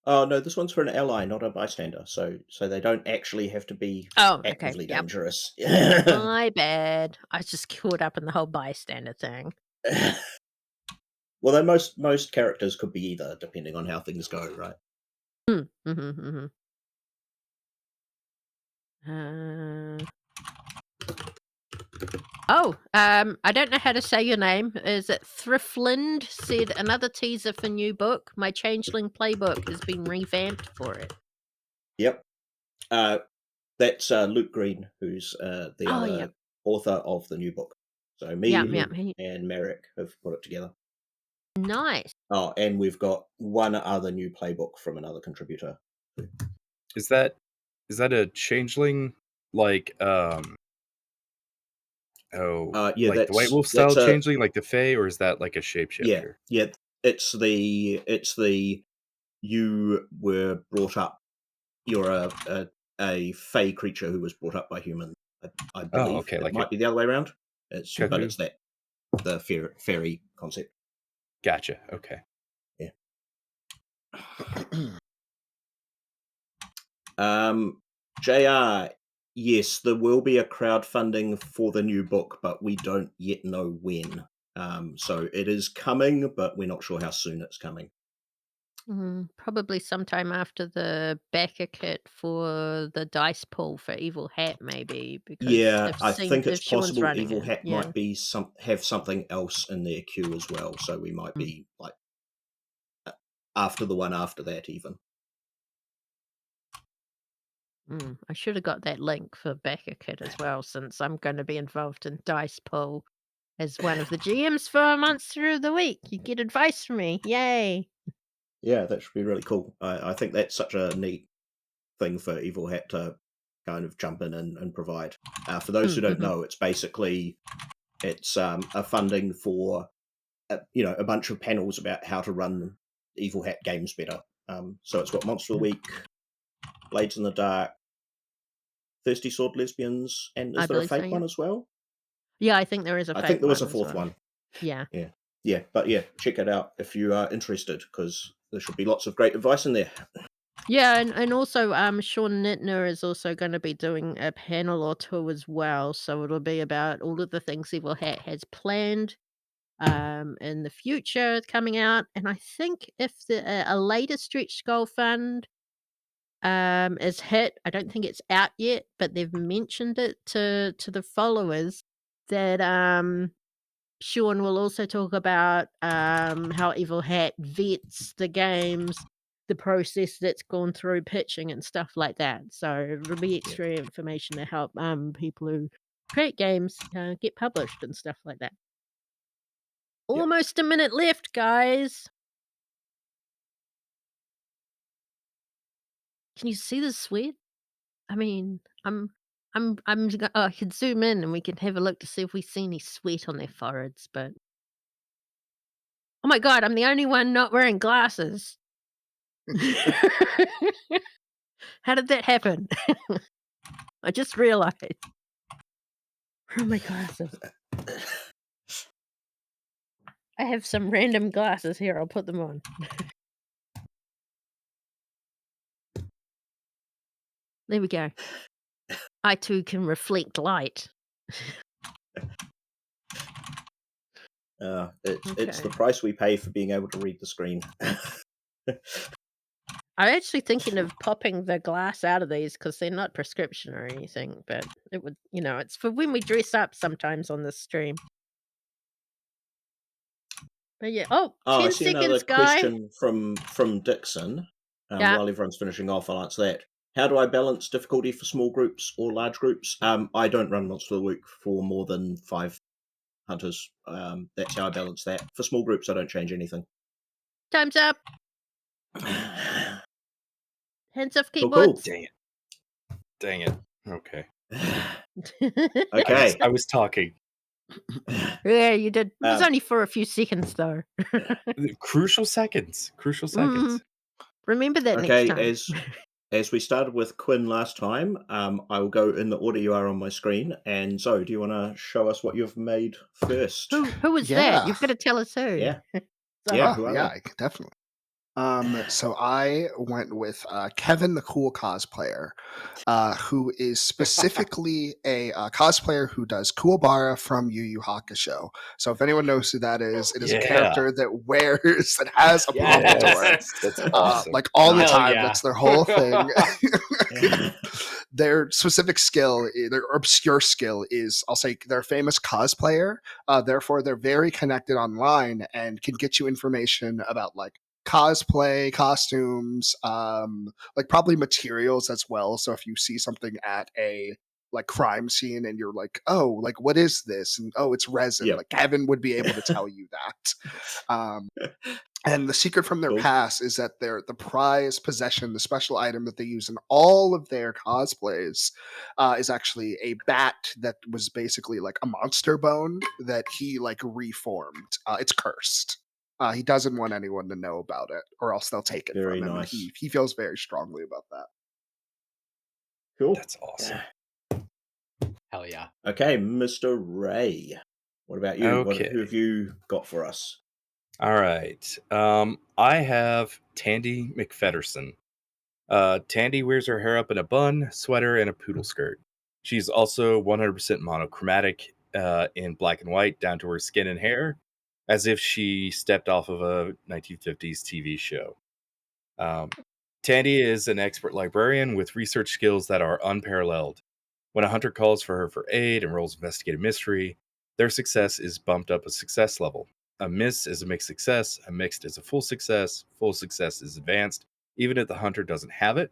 Oh no, this one's for an ally, not a bystander. So they don't actually have to be Oh, okay. actively Yep. dangerous. My bad. I was just caught up in the whole bystander thing. Well, then most characters could be either, depending on how things go, right? I don't know how to say your name. Is it Thriflind? Said another teaser for new book. My Changeling Playbook has been revamped for it. Yep. That's Luke Green, who's the other yep. author of the new book. So me, Yep, Luke, yep. and Merrick have put it together. Nice. Oh, and we've got one other new playbook from another contributor. Is that a changeling like Yeah, like the White Wolf that's style changeling, like the Fae, or is that like a shapeshifter? yeah. It's the you were brought up. You're a fey creature who was brought up by humans. I believe okay, it like might a be the other way around. But cuckoo. it's the fairy concept. Gotcha. Okay. Yeah. JR, yes, there will be a crowdfunding for the new book, but we don't yet know when. So it is coming, but we're not sure how soon it's coming. Probably sometime after the backer kit for the dice pool for Evil Hat, maybe, because Yeah, if I think it's Sean's possible running Evil it, Hat yeah. might be have something else in their queue as well, so we might be like after the one after that even. I should have got that link for backer kit as well, since I'm going to be involved in dice pool as one of the GMs for Monster of the Week. You get advice from me, yay! Yeah, that should be really cool. I think that's such a neat thing for Evil Hat to kind of jump in and provide. For those who don't know, it's basically a funding for a bunch of panels about how to run Evil Hat games better. So it's got Monster of the Week, Blades in the Dark, Thirsty Sword Lesbians, and I is there a believe so, Fate yeah. one as well? Yeah, I think there is a I fake think there was a one as fourth well. one. Yeah. Yeah, but yeah, check it out if you are interested, because there should be lots of great advice in there. Yeah, and also, Sean Nittner is also gonna be doing a panel or two as well, so it'll be about all of the things Evil Hat has planned, in the future coming out, and I think if a later stretch goal fund, is hit, I don't think it's out yet, but they've mentioned it to the followers that, Sean will also talk about how Evil Hat vets the games, the process that's gone through pitching and stuff like that. So it'll be extra information to help people who create games get published and stuff like that. Yep. Almost a minute left, guys. Can you see the sweat? I mean, I could zoom in and we can have a look to see if we see any sweat on their foreheads, but oh my god, I'm the only one not wearing glasses. How did that happen? I just realized. Where are my glasses? I have some random glasses here. I'll put them on. There we go. I too can reflect light. It's the Okay. price we pay for being able to read the screen. I'm actually thinking of popping the glass out of these because they're not prescription or anything, but it would, it's for when we dress up sometimes on this stream. But yeah. Oh, Oh, I 10 see another seconds, guy. question from Dixon. Yeah. While everyone's finishing off, I'll answer that. How do I balance difficulty for small groups or large groups? I don't run Monster of the Week for more than 5 hunters. That's how I balance that. For small groups, I don't change anything. Time's up. Hands off Cool, cool. keyboards. Dang it. Okay. Okay. I was talking. Yeah, you did. It was Um, only for a few seconds, though. Crucial seconds. Crucial Mhm. seconds. Remember that next Okay, time. as we started with Quinn last time, I will go in the order you are on my screen. And Zoe, do you want to show us what you've made first? Who was that? Yeah. You've got to tell us who. Yeah. So- Yeah, Oh, who are yeah, they? definitely. So I went with Kevin, the cool cosplayer, who is specifically a cosplayer who does Kuwabara from Yu Yu Hakusho. So if anyone knows who that is, it is a Yeah. character that wears that has a Yes. pompadour, That's awesome. like all the Nice. Hell time. yeah. That's their whole thing. Their specific skill, their obscure skill is, I'll say, they're a famous cosplayer. Therefore, they're very connected online and can get you information about like cosplay, costumes, like probably materials as well. So if you see something at a like crime scene and you're like, oh, like what is this? And oh, it's resin. Yep. Like Kevin would be able to tell you that. Um, and the secret from their Cool. past is that the prize possession, the special item that they use in all of their cosplays, is actually a bat that was basically like a monster bone that he like reformed. It's cursed. He doesn't want anyone to know about it, or else they'll take it Very from him. nice. And he feels very strongly about that. Cool. That's awesome. Hell yeah. Okay, Mr. Ray. What about you? Okay. Who have you got for us? All right. I have Tandy McFedderson. Tandy wears her hair up in a bun, sweater, and a poodle skirt. She's also 100% monochromatic in black and white down to her skin and hair, as if she stepped off of a 1950s TV show. Tandy is an expert librarian with research skills that are unparalleled. When a hunter calls for her for aid and rolls investigative mystery, their success is bumped up a success level. A miss is a mixed success, a mixed is a full success is advanced, even if the hunter doesn't have it,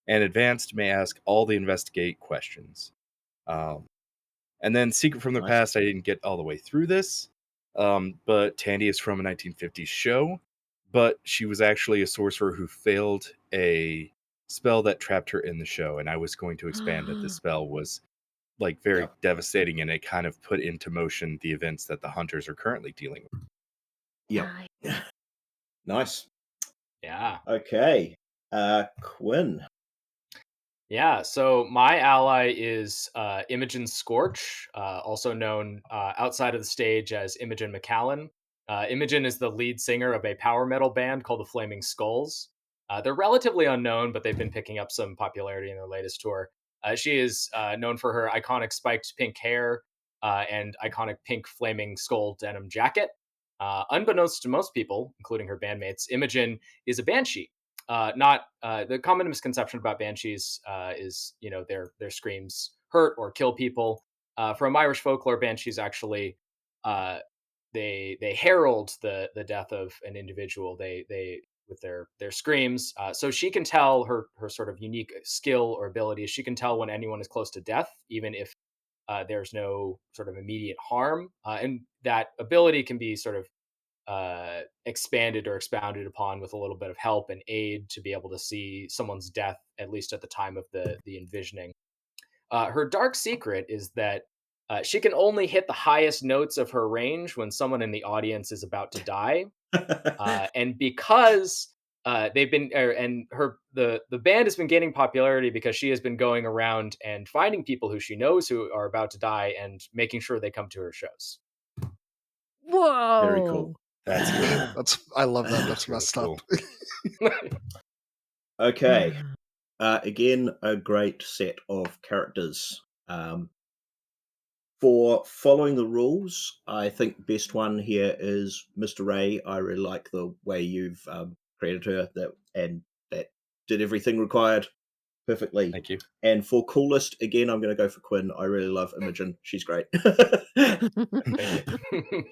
and advanced may ask all the investigate questions. And then Secret from the Nice. Past, I didn't get all the way through this, but Tandy is from a 1950s show, but she was actually a sorcerer who failed a spell that trapped her in the show, and I was going to expand that this spell was like very Yep. devastating, and it kind of put into motion the events that the hunters are currently dealing with. Yep. Nice. Yeah. Okay. Quinn. Yeah, so my ally is Imogen Scorch, also known outside of the stage as Imogen McCallan. Imogen is the lead singer of a power metal band called the Flaming Skulls. They're relatively unknown, but they've been picking up some popularity in their latest tour. She is known for her iconic spiked pink hair and iconic pink flaming skull denim jacket. Unbeknownst to most people, including her bandmates, Imogen is a banshee. Not The common misconception about banshees is their screams hurt or kill people. From Irish folklore, banshees actually they herald the death of an individual. They with their screams. So she can tell her sort of unique skill or ability. She can tell when anyone is close to death, even if there's no sort of immediate harm. And that ability can be sort of expanded or expounded upon with a little bit of help and aid to be able to see someone's death, at least at the time of the envisioning. Her dark secret is that she can only hit the highest notes of her range when someone in the audience is about to die. And because they've been and her the band has been gaining popularity because she has been going around and finding people who she knows who are about to die and making sure they come to her shows. Whoa. Very cool. That's cool. I love that. That's That's really messed cool. up. Okay. Again, a great set of characters. For following the rules, I think best one here is Mr. Ray. I really like the way you've created her, that did everything required perfectly. Thank you. And for coolest, again, I'm going to go for Quinn. I really love Imogen. She's great. Thank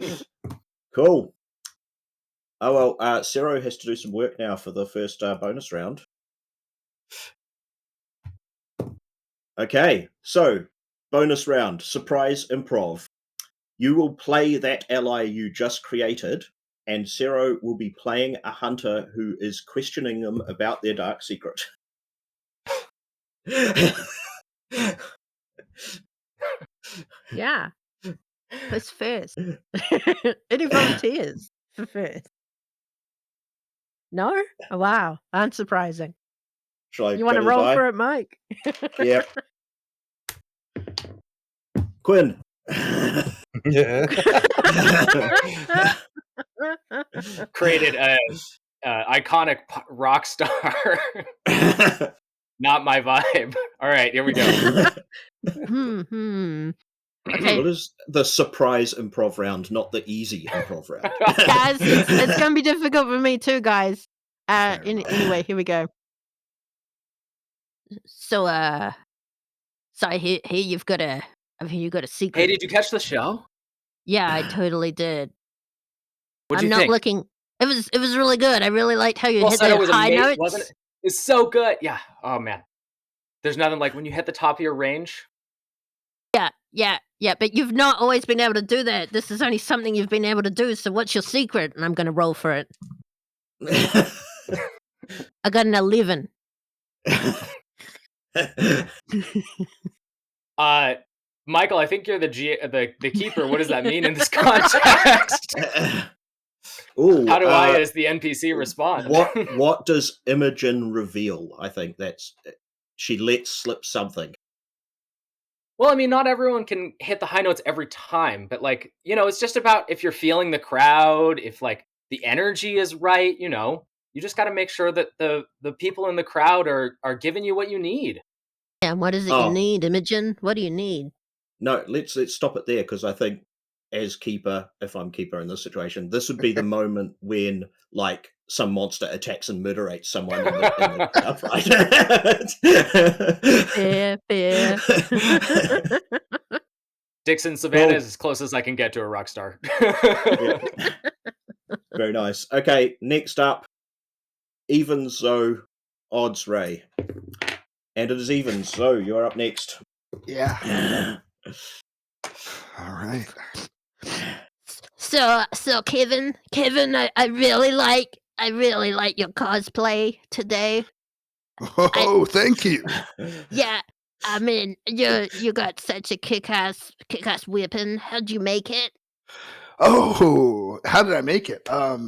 you. Cool. Oh, well, Sero has to do some work now for the first bonus round. Okay, so bonus round, surprise improv. You will play that ally you just created, and Sero will be playing a hunter who is questioning them about their dark secret. Yeah. Who's first? Any volunteers for first? No? Oh, wow. Unsurprising. Shall I You go want to to the roll die? for it, Mike? Yep. Quinn. Yeah. Created a iconic rock star. Not my vibe. All right, here we go. Okay, What is the surprise improv round, not the easy improv round? guys, it's going to be difficult for me too, guys. Fair enough. Anyway, here we go. So, so I hear you've got a, I hear you got a secret. Hey, did you catch the show? Yeah, I totally did. What'd I'm you not think? looking. It was really good. I really liked how you Well hit said, the it was high amazing, notes. wasn't it? It's so good. Yeah. Oh man. There's nothing like when you hit the top of your range. Yeah. But you've not always been able to do that. This is only something you've been able to do. So what's your secret? And I'm going to roll for it. I got an 11. Michael, I think you're the keeper. What does that mean in this context? Ooh, How do I, as the NPC, respond? what does Imogen reveal? I think that's she lets slip something. Well, I mean, not everyone can hit the high notes every time, but like, it's just about if you're feeling the crowd, if like the energy is right, you just got to make sure that the people in the crowd are giving you what you need. Yeah, and what is it you need, Imogen? What do you need? No, let's stop it there, because I think as keeper, if I'm keeper in this situation, this would be the moment when like some monster attacks and murderates someone in the crowd, right? Fair. Dixon Savannah is as close as I can get to a rock star. Yeah. Very nice. Okay, next up, even so, odds Ray. And it is even, so you're up next. Yeah. All right. So Kevin, I really like your cosplay today. Oh, thank you. Yeah, I mean, you got such a kick-ass weapon. How'd you make it? Oh, how did I make it? I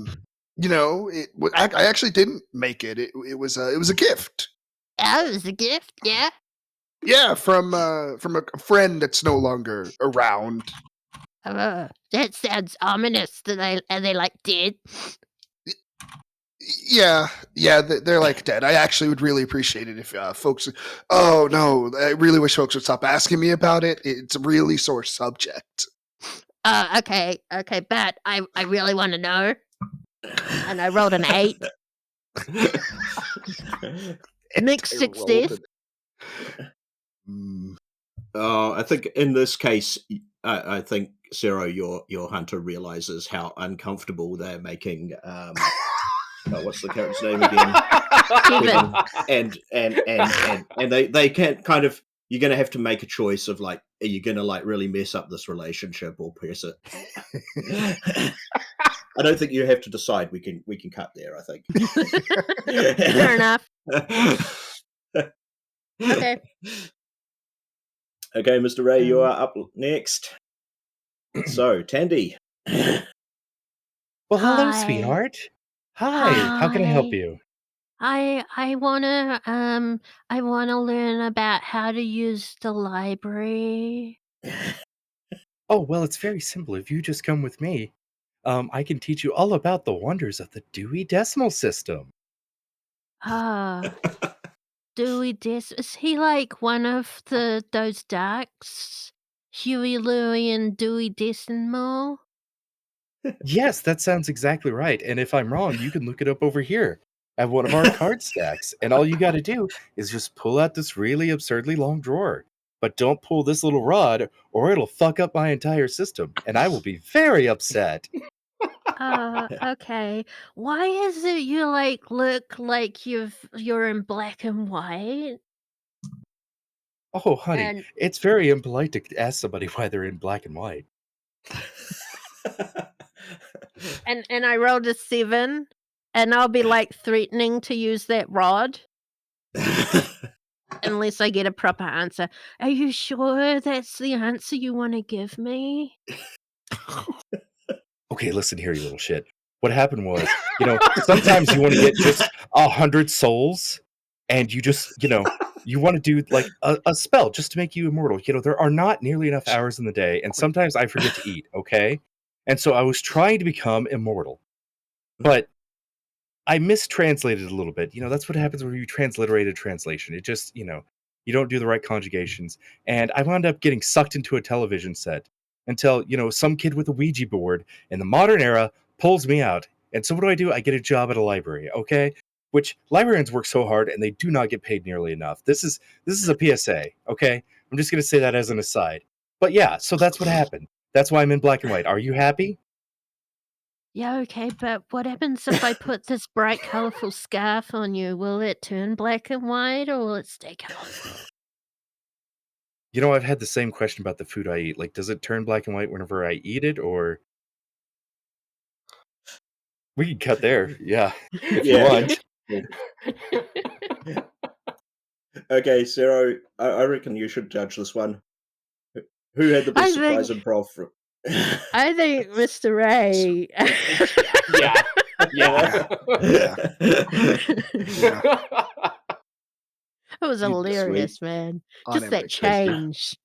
actually didn't make it. It was a gift. Oh, it was a gift, yeah? Yeah, from a friend that's no longer around. That sounds ominous. Are they like dead? Yeah, they're like dead. I actually would really appreciate it if folks. Oh no, I really wish folks would stop asking me about it. It's a really sore subject. Okay, but I really want to know. And I rolled an 8. Mixed success. I think in this case, I think Sero, your hunter realizes how uncomfortable they're making. What's the character's name again? And they can't kind of. You're going to have to make a choice of like, are you going to like really mess up this relationship or press it? I don't think you have to decide. We can cut there, I think. Fair enough. Okay. Okay, Mr. Ray, you are up next. So, Tandy. Well, hello, Hi. sweetheart. Hi. How can I help you? I wanna learn about how to use the library. Oh, well, it's very simple. If you just come with me, I can teach you all about the wonders of the Dewey Decimal System. Dewey is he like one of those ducks? Huey, Louie, and Dewey Decimal? Yes, that sounds exactly right. And if I'm wrong, you can look it up over here. at one of our card stacks. And all you got to do is just pull out this really absurdly long drawer. But don't pull this little rod or it'll fuck up my entire system. And I will be very upset. Okay. Why is it you look like you're in black and white? Oh, honey, And it's very impolite to ask somebody why they're in black and white. and I rolled a 7, and I'll be threatening to use that rod unless I get a proper answer. Are you sure that's the answer you want to give me? Okay, listen here, you little shit. What happened was, sometimes you want to get just 100 souls, and you just, you want to do like a spell just to make you immortal. There are not nearly enough hours in the day, and sometimes I forget to eat, okay? And so I was trying to become immortal, but I mistranslated a little bit. That's what happens when you transliterate a translation. It just, you don't do the right conjugations. And I wound up getting sucked into a television set until, some kid with a Ouija board in the modern era pulls me out. And so what do? I get a job at a library, okay? Which librarians work so hard and they do not get paid nearly enough. This is a PSA, okay? I'm just going to say that as an aside. But yeah, so that's what happened. That's why I'm in black and white. Are you happy? Yeah, okay, but what happens if I put this bright, colorful scarf on you? Will it turn black and white, or will it stay colorful? I've had the same question about the food I eat. Like, does it turn black and white whenever I eat it, or we can cut there? Yeah, if you want. Okay, Sero, I reckon you should judge this one. Who had the best surprise improv? I think Mr. Ray. Yeah. It was hilarious, man. Just that Unambiguous. change.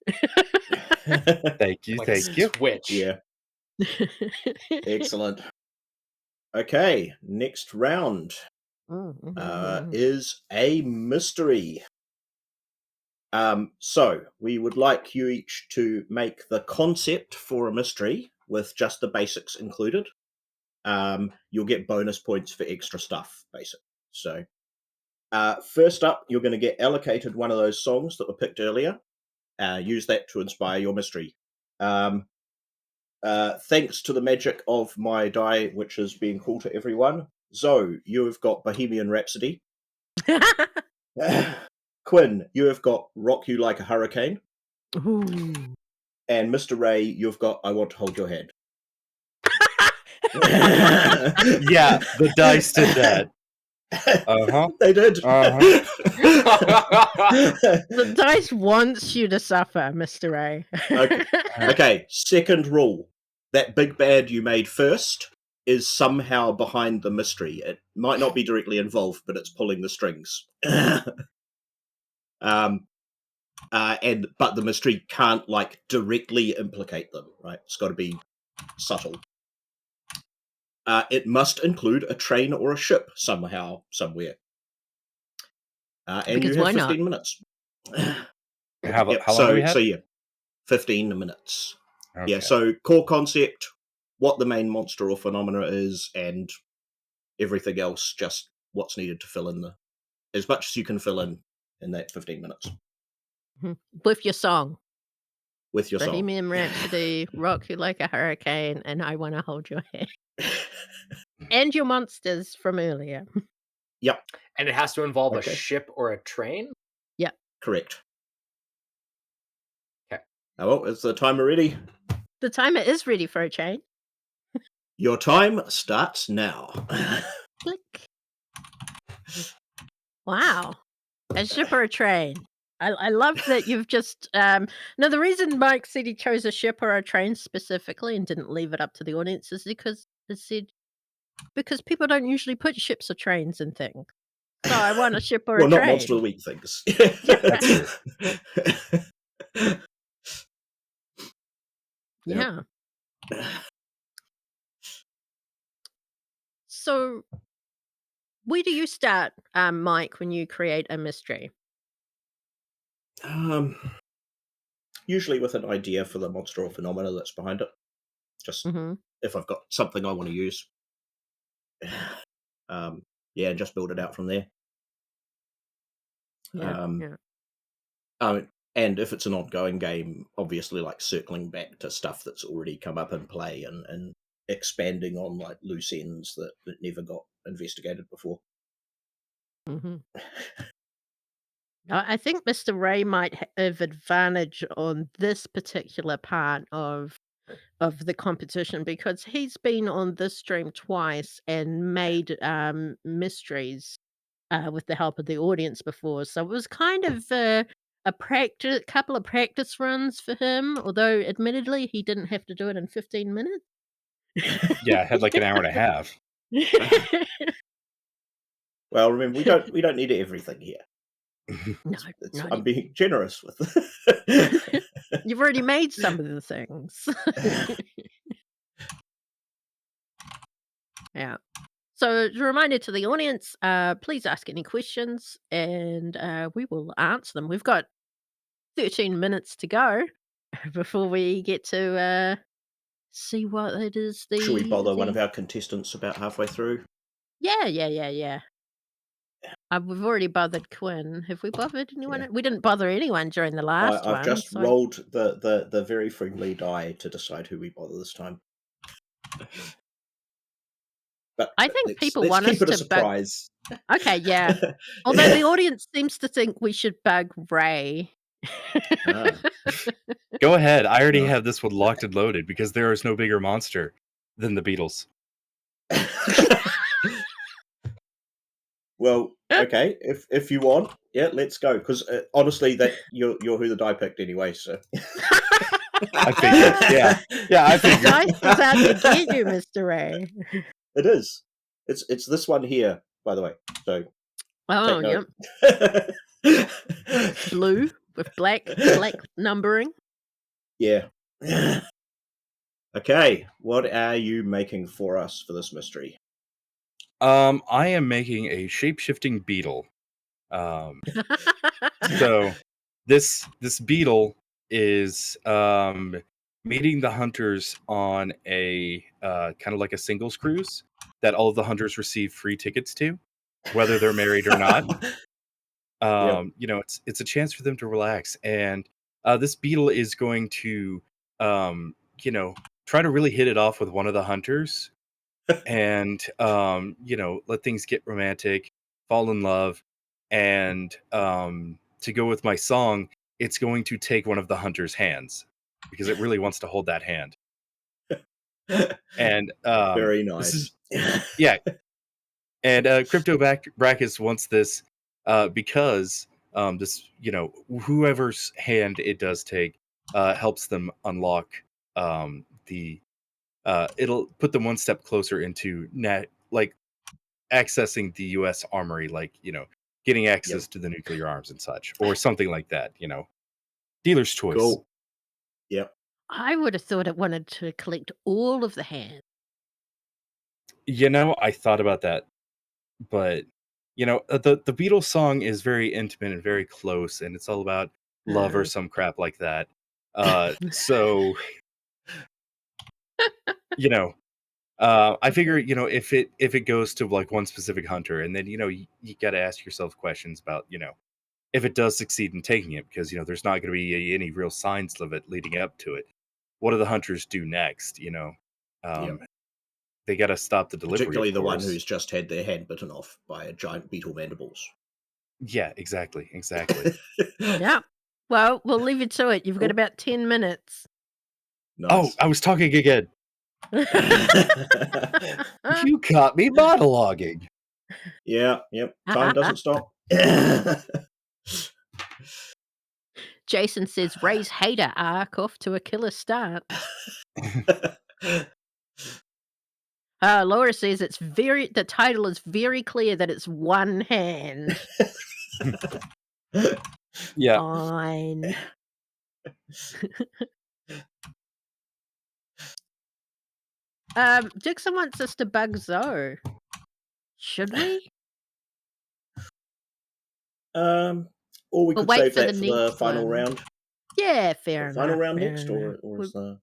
Thank you, thank you. Twitch. Yeah, excellent. Okay, next round is a mystery. So we would like you each to make the concept for a mystery with just the basics included. You'll get bonus points for extra stuff, basically. So first up, you're going to get allocated one of those songs that were picked earlier. Use that to inspire your mystery. Thanks to the magic of my die, which is being cool to everyone. Zoe, you have got Bohemian Rhapsody. Quinn, you have got Rock You Like a Hurricane. Ooh. And Mr. Ray, you've got I Want to Hold Your Hand. Yeah, the dice did that. Uh-huh. They did. The dice wants you to suffer, Mr. Ray. Okay, second rule. That big bad you made first is somehow behind the mystery. It might not be directly involved, but it's pulling the strings. But the mystery can't directly implicate them, right? It's got to be subtle. It must include a train or a ship somehow, somewhere. And Because you have why 15 not? minutes. How long do we have? So yeah, 15 minutes. Okay. Yeah, so core concept, what the main monster or phenomena is, and everything else, just what's needed to fill in as much as you can fill in that 15 minutes. With your song. With your Bohemian song. Rhapsody, Rock You Like a Hurricane, and I Want to Hold Your Hand. And your monsters from earlier. Yep. And it has to involve a ship or a train? Yep. Correct. Okay. Well, is the timer ready? The timer is ready for a chain. Your time starts now. Click. Wow. A ship or a train. I love that you've just now the reason Mike said he chose a ship or a train specifically and didn't leave it up to the audience is because people don't usually put ships or trains in things. So I want a ship or a train. Well, not Monster of the Week things. That's true. Yeah. So where do you start, Mike, when you create a mystery? Usually with an idea for the monster or phenomena that's behind it. Just if I've got something I want to use. Yeah, and just build it out from there. Yeah, Um, yeah. and if it's an ongoing game, obviously like circling back to stuff that's already come up in play and expanding on like loose ends that never got investigated before. Mhm. I think Mr. Ray might have advantage on this particular part of the competition because he's been on this stream twice and made, mysteries, with the help of the audience before, so it was kind of a couple of practice runs for him, although admittedly, he didn't have to do it in 15 minutes. Yeah, I had like an hour and a half. Well, remember we don't need everything here. No, It's, no, I'm being generous with. you've already made some of the things. Yeah. So, as a reminder to the audience, please ask any questions and we will answer them. We've got 13 minutes to go before we get to see what it is Should we bother one of the our contestants about halfway through? Yeah. We've already bothered Quinn. Have we bothered anyone? Yeah. We didn't bother anyone during the last I've one, just so rolled the very friendly die to decide who we bother this time. But I think people let's want keep us it a to bug. surprise. Okay, yeah. Although the audience seems to think we should bug Ray. Ah. Go ahead. I already No. have this one locked and loaded because there is no bigger monster than the Beatles. Well, okay, if you want, yeah, let's go. Because honestly, that you're who the die picked anyway. So I figured. Yeah, I The figured. dice is out to get you, Mr. Ray. It is. It's this one here, by the way. So Oh, take yep. note. It's blue with black numbering. Yeah. Okay, what are you making for us for this mystery? I am making a shape-shifting beetle. So this beetle is meeting the hunters on a kind of like a singles cruise that all of the hunters receive free tickets to, whether they're married or not. Yep. You know, it's a chance for them to relax, and this beetle is going to you know, try to really hit it off with one of the hunters, and you know, let things get romantic, fall in love, and to go with my song, it's going to take one of the hunter's hands because it really wants to hold that hand. And Very this nice. is yeah, and Brackus wants this because this, you know, whoever's hand it does take helps them unlock the it'll put them one step closer into like accessing the U.S. Armory, like, you know, getting Yep. access to the nuclear arms and such, or something like that. You know, dealer's choice. Cool. Yep. I would have thought it wanted to collect all of the hands. You know, I thought about that, but you know, the Beatles song is very intimate and very close, and it's all about love or some crap like that. So you know, I figure, you know, if it goes to like one specific hunter, and then, you know, you got to ask yourself questions about, you know, if it does succeed in taking it, because, you know, there's not going to be any real signs of it leading up to it. What do the hunters do next? You know, Yep. um, they got to stop the delivery, Particularly of the one course. who's just had their hand bitten off by a giant beetle mandibles. Yeah, exactly. Yeah. Well, we'll leave you to it. You've got Cool. about 10 minutes. Oh, Nice. I was talking again. You caught me monologuing. Yeah, yep. Time doesn't stop. Jason says Ray's hater arc off to a killer start. Laura says the title is very clear that it's one hand. Yeah. Fine. Dixon wants us to bug Zoe. Should we? Or we We'll could wait save for the that for the next final one. round. Yeah, fair enough. Final round fair next, enough. or is the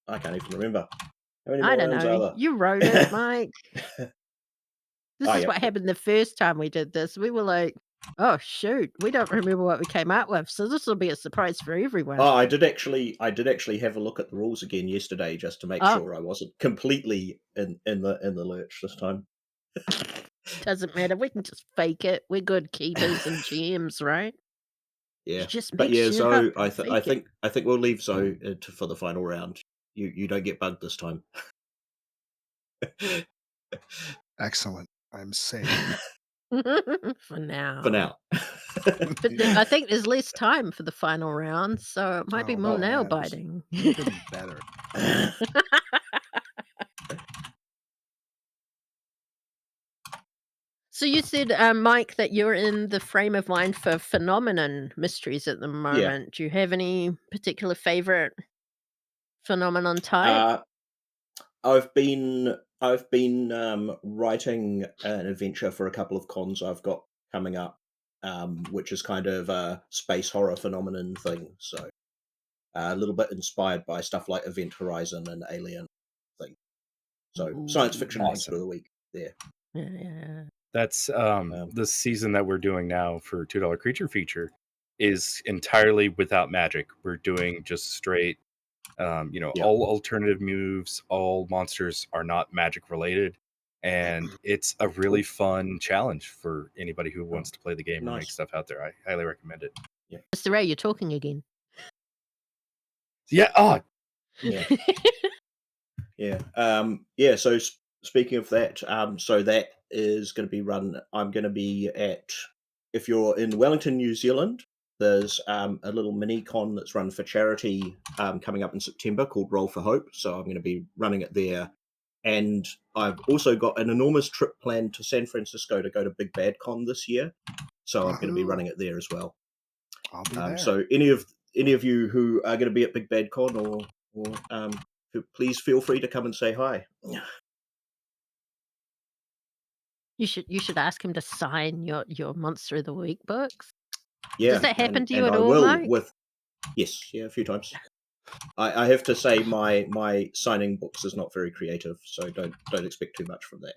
I can't even remember. How many I more don't rounds know. are there? You wrote it, Mike. This Oh, is yeah. what happened the first time we did this. We were like, "Oh, shoot, we don't remember what we came up with, so this will be a surprise for everyone." Oh, I did actually have a look at the rules again yesterday just to make Oh, sure I wasn't completely in the lurch this time. doesn't matter. We can just fake it. We're good keepers and GMs, right? You Yeah. just But make yeah, shit up Zoe, I and th- I fake it. think I think we'll leave Zoe for the final round. You don't get bugged this time. Excellent. I'm safe. For For now. now. But I think there's less time for the final round, so it might be Oh more Oh. nail man, this biting. even better. So you said, Mike, that you're in the frame of mind for phenomenon mysteries at the Yeah. moment. Do you have any particular favorite phenomenon type? Uh, I've been writing an adventure for a couple of cons I've got coming up, which is kind of a space horror phenomenon thing. So a little bit inspired by stuff like Event Horizon and Alien thing. So science Ooh. fiction monster of Awesome. the week. There. Yeah. That's Um, the season that we're doing now for $2 creature feature is entirely without magic. We're doing just straight, yeah. all alternative moves. All monsters are not magic related, and it's a really Cool. fun challenge for anybody who Oh, wants to play the game or make nice. stuff out there. I highly recommend it. Yeah. Mr. Ray, you're talking again. Yeah. Oh, Yeah. Yeah. Yeah. So speaking of that, so that is going to be run. I'm going to be at. If you're in Wellington, New Zealand, there's a little mini con that's run for charity coming up in September called Roll for Hope. So I'm going to be running it there, and I've also got an enormous trip planned to San Francisco to go to Big Bad Con this year. So I'm going to be Woohoo! running it there as well. I'll be there. So any of you who are going to be at Big Bad Con or please feel free to come and say hi. You should ask him to sign your Monster of the Week books. Does Yeah, that happen and to you and at I all, will Mike? with yes, yeah, a few times. I have to say my signing books is not very creative, so don't expect too much from that.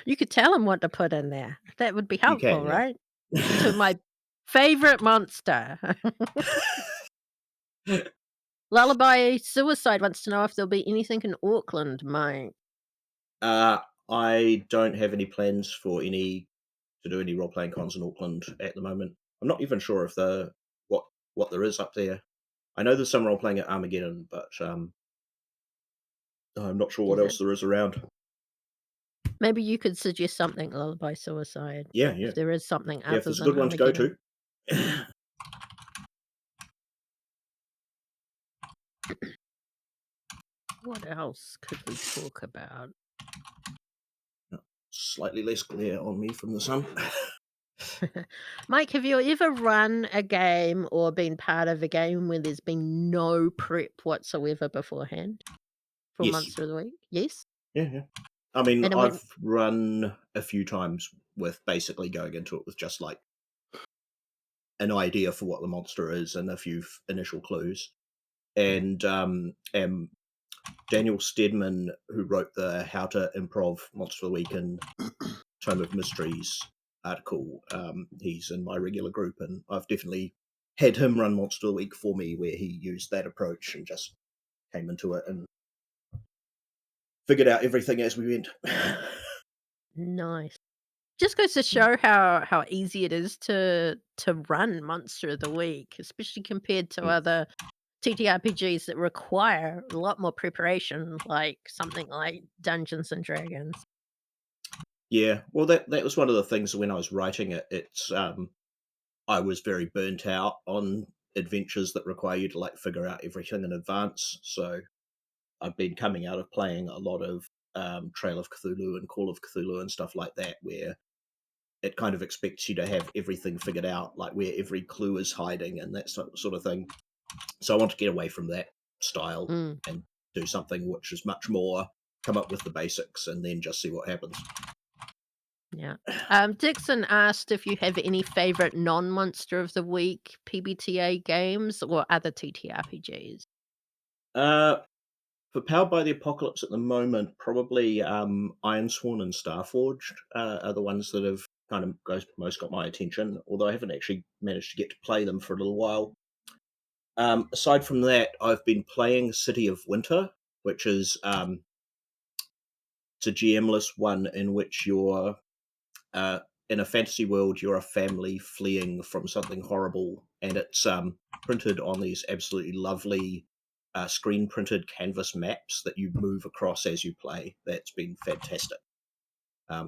You could tell him what to put in there. That would be You can, helpful, yeah. right? To my favorite monster. Lullaby Suicide wants to know if there'll be anything in Auckland, Mike. uh, I don't have any plans to do any role playing cons in Auckland at the moment. I'm not even sure if what there is up there. I know there's some role playing at Armageddon, but I'm not sure what Is it? else there is around. Maybe you could suggest something, Lullaby Suicide, Yeah, yeah, if there is something yeah. If other there's a than good one to go Armageddon. to. What else could we talk about? Slightly less glare on me from the sun. Mike, have you ever run a game or been part of a game where there's been no prep whatsoever beforehand for Yes. Monster of the Week? Yes? Yeah, yeah. I mean, And it went I've run a few times with basically going into it with just like an idea for what the monster is and a few initial clues. And Daniel Stedman, who wrote the How to Improv Monster of the Week and Tome of Mysteries article, he's in my regular group, and I've definitely had him run Monster of the Week for me, where he used that approach and just came into it and figured out everything as we went. nice. Just goes to show how easy it is to run Monster of the Week, especially compared to Mm. other TTRPGs that require a lot more preparation, like something like Dungeons and Dragons. Yeah, well, that was one of the things when I was writing it. It's I was very burnt out on adventures that require you to like figure out everything in advance. So I've been coming out of playing a lot of Trail of Cthulhu and Call of Cthulhu and stuff like that, where it kind of expects you to have everything figured out, like where every clue is hiding and that sort of thing. So I want to get away from that style Mm, and do something which is much more come up with the basics and then just see what happens. yeah. Dixon asked if you have any favorite non-Monster of the Week PBTA games or other TTRPGs. Uh, For Powered by the Apocalypse at the moment, probably Ironsworn and Starforged are the ones that have kind of most got my attention, although I haven't actually managed to get to play them for a little while. Aside from that, I've been playing City of Winter, which is it's a GM-less one in which you're in a fantasy world, you're a family fleeing from something horrible, and it's printed on these absolutely lovely screen printed canvas maps that you move across as you play. That's been fantastic.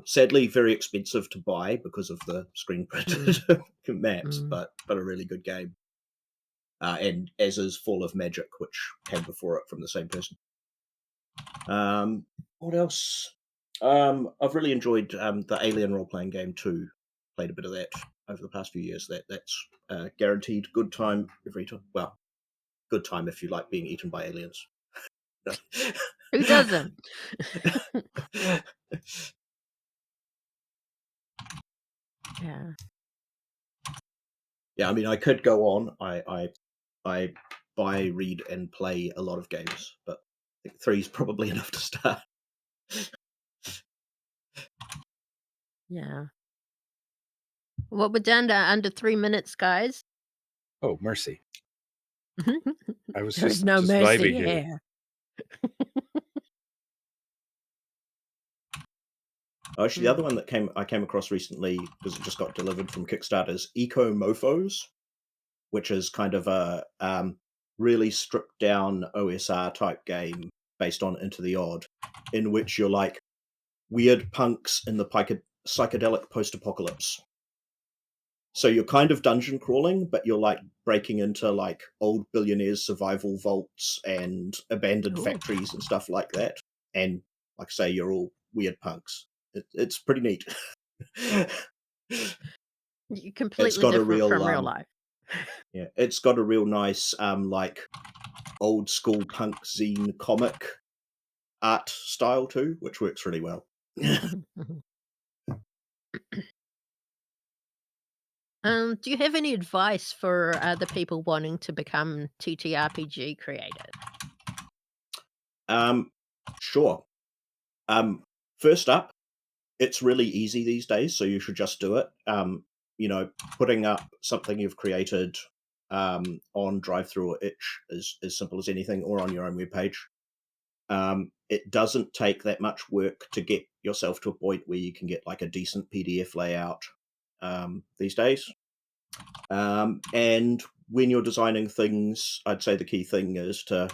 Sadly, very expensive to buy because of the screen printed maps, but a really good game. And as is Fall of Magic, which came before it from the same person. What else? I've really enjoyed the Alien role-playing game too. Played a bit of that over the past few years. That's guaranteed good time every time. Well, good time if you like being eaten by aliens. Who doesn't? Yeah. Yeah, I mean, I could go on. I buy, read, and play a lot of games, but I think 3 is probably enough to start. Yeah. Well, we're down to under 3 minutes, guys. Oh, mercy. I was There's just no just mercy vibing here. here. Actually, the other one that I came across recently, because it just got delivered from Kickstarter, is Eco Mofos, which is kind of a really stripped down OSR type game based on Into the Odd, in which you're like weird punks in the psychedelic post-apocalypse. So you're kind of dungeon crawling, but you're like breaking into like old billionaires' survival vaults and abandoned Ooh. factories and stuff like that. And like I say, you're all weird punks. It's pretty neat. Completely got a different real, from real life. Yeah, it's got a real nice like old school punk zine comic art style too, which works really well. Do you have any advice for the people wanting to become TTRPG creators? Sure. First up, it's really easy these days, so you should just do it. Putting up something you've created on Drive-Thru or Itch is as simple as anything, or on your own webpage. It doesn't take that much work to get yourself to a point where you can get like a decent PDF layout these days. And when you're designing things, I'd say the key thing is to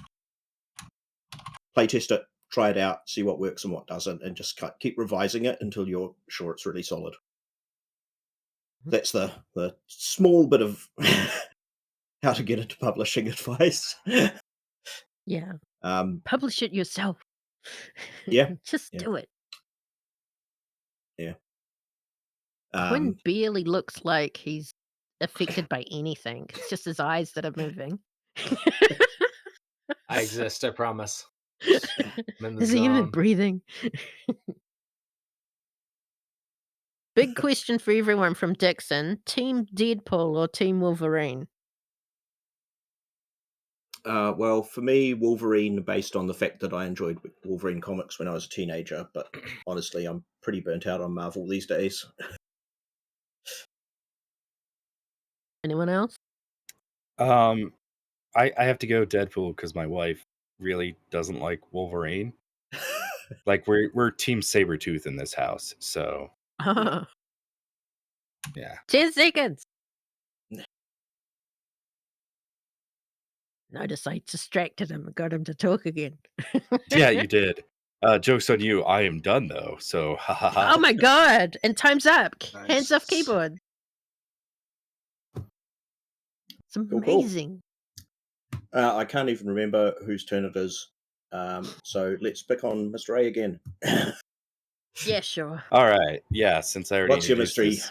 playtest it, try it out, see what works and what doesn't, and just keep revising it until you're sure it's really solid. That's the small bit of how to get into publishing advice. Yeah. Publish it yourself. Yeah. Just do it. Yeah. Quinn barely looks like he's affected by anything. It's just his eyes that are moving. I exist, I promise. I'm in the Is he even zone. breathing? Big question for everyone from Dixon. Team Deadpool or Team Wolverine? Well, for me, Wolverine, based on the fact that I enjoyed Wolverine comics when I was a teenager, but honestly, I'm pretty burnt out on Marvel these days. Anyone else? I have to go Deadpool because my wife really doesn't like Wolverine. Like we're Team Sabretooth in this house, so yeah. 10 seconds. Notice I distracted him and got him to talk again. Yeah, you did. Joke's on you. I am done though, so ha ha ha. Oh my god! And time's up. Hands off Nice. keyboard. It's Cool. amazing. I can't even remember whose turn it is. So let's pick on Mr. A again. Yeah, sure. All right. Yeah, since I already What's your introduced mystery? this.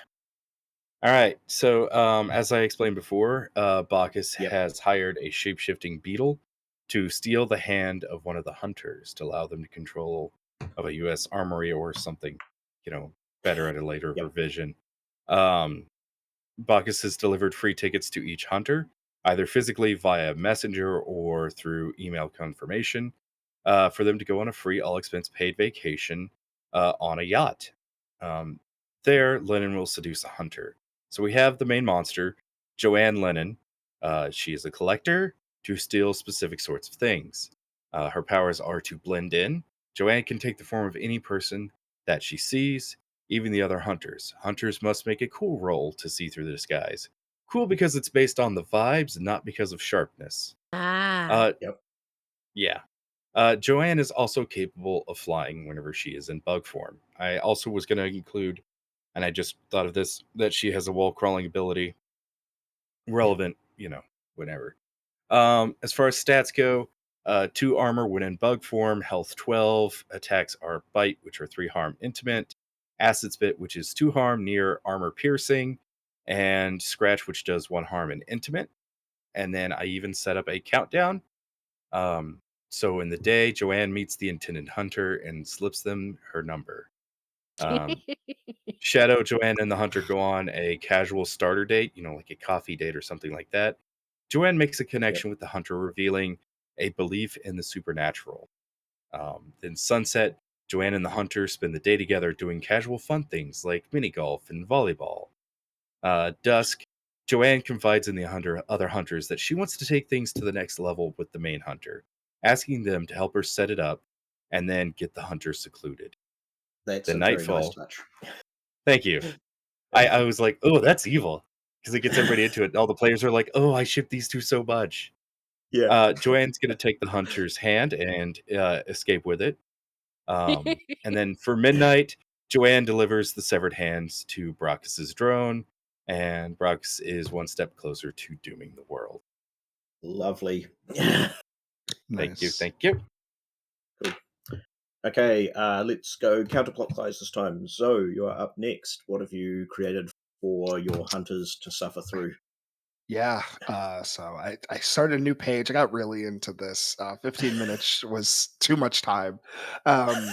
All right. So, as I explained before, Bacchus Yep. has hired a shape-shifting beetle to steal the hand of one of the hunters to allow them to control of a U.S. armory or something, better at a later Yep. revision. Bacchus has delivered free tickets to each hunter, either physically via messenger or through email confirmation. for them to go on a free, all expense paid vacation on a yacht. Um, there, Lennon will seduce a hunter. So we have the main monster, Joanne Lennon. She is a collector to steal specific sorts of things. Her powers are to blend in. Joanne can take the form of any person that she sees, even the other hunters. Hunters must make a cool roll to see through the disguise. Cool because it's based on the vibes, not because of sharpness. Ah. Uh, Yep. yeah. Joanne is also capable of flying whenever she is in bug form. I also was going to include, and I just thought of this, that she has a wall crawling ability. Relevant, whenever. As far as stats go, 2 armor when in bug form, health 12, attacks are bite, which are 3 harm intimate, acid spit, which is 2 harm near armor piercing, and scratch, which does 1 harm in intimate. And then I even set up a countdown. So in the day, Joanne meets the intended hunter and slips them her number. Um, Shadow, Joanne, and the hunter go on a casual starter date, like a coffee date or something like that. Joanne makes a Yep. connection with the hunter, revealing a belief in the supernatural. Then sunset, Joanne and the hunter spend the day together doing casual fun things like mini golf and volleyball. Dusk, Joanne confides in the other hunters that she wants to take things to the next level with the main hunter, asking them to help her set it up and then get the hunter secluded. That's Then a very nice nightfall. touch. Thank you. I was like, oh, that's evil. Because it gets everybody into it. All the players are like, oh, I ship these two so much. Yeah. Joanne's going to take the hunter's hand and escape with it. And then for midnight, Joanne delivers the severed hands to Brockus's drone, and Brockus is one step closer to dooming the world. Lovely. Thank you, Nice. thank you. Okay, let's go counterclockwise this time. Zoe, you are up next. What have you created for your hunters to suffer through? Yeah. So I started a new page. I got really into this. 15 minutes was too much time. Um,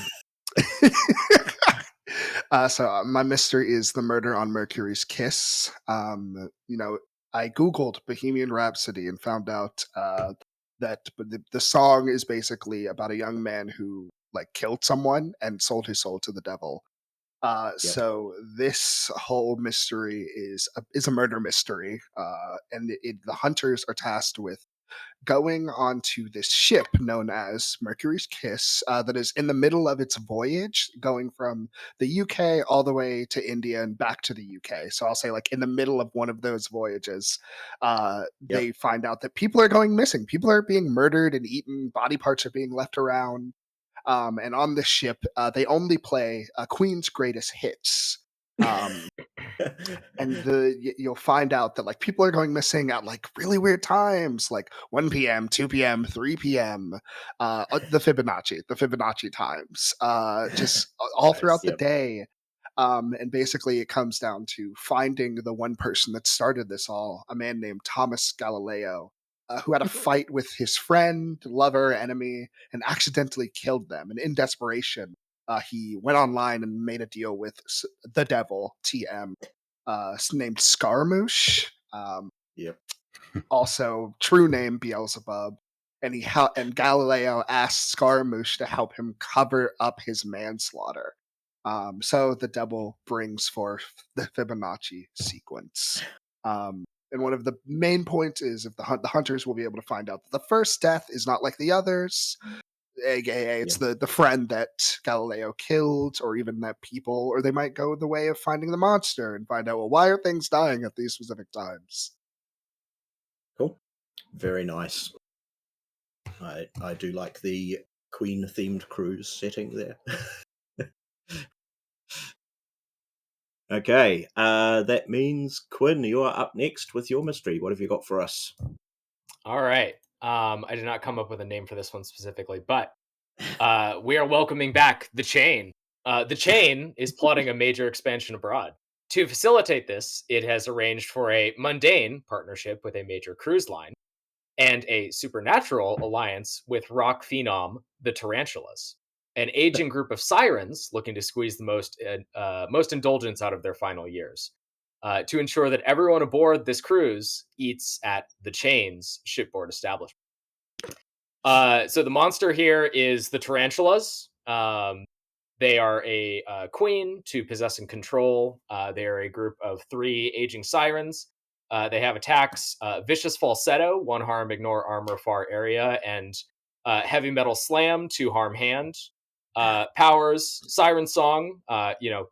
my mystery is the murder on Mercury's Kiss. I Googled Bohemian Rhapsody and found out that the song is basically about a young man who like killed someone and sold his soul to the devil. Yep. So this whole mystery is a murder mystery, and the hunters are tasked with going onto this ship known as Mercury's Kiss that is in the middle of its voyage, going from the UK all the way to India and back to the UK. So I'll say, like, in the middle of one of those voyages, Yep. they find out that people are going missing. People are being murdered and eaten. Body parts are being left around. And on the ship, they only play Queen's greatest hits. Um, and you'll find out that like people are going missing at like really weird times, like 1 p.m., 2 p.m., 3 p.m. The Fibonacci times, just all Nice. throughout the Yep. day. And basically, it comes down to finding the one person that started this all, a man named Thomas Galileo, who had a fight with his friend, lover, enemy, and accidentally killed them. And in desperation, he went online and made a deal with the devil, TM, named Scaramouche. Yep. Also, true name Beelzebub. And Galileo asked Scaramouche to help him cover up his manslaughter. So the devil brings forth the Fibonacci sequence. And one of the main points is if the hunters will be able to find out that the first death is not like the others, aka it's Yep. the friend that Galileo killed, or even that people, or they might go the way of finding the monster and find out, well, why are things dying at these specific times? Cool. Very nice. I do like the Queen themed cruise setting there. Okay, that means Quinn, you are up next with your mystery. What have you got for us? All right. I did not come up with a name for this one specifically, but we are welcoming back the Chain. The Chain is plotting a major expansion abroad. To facilitate this, it has arranged for a mundane partnership with a major cruise line and a supernatural alliance with rock phenom the Tarantulas, an aging group of sirens looking to squeeze the most indulgence out of their final years. To ensure that everyone aboard this cruise eats at the Chain's shipboard establishment. So the monster here is the tarantulas. They are a queen to possess and control. They are a group of 3 aging sirens. They have attacks: vicious falsetto, 1 harm, ignore armor, far area, and heavy metal slam, 2 harm, hand. Powers: siren song,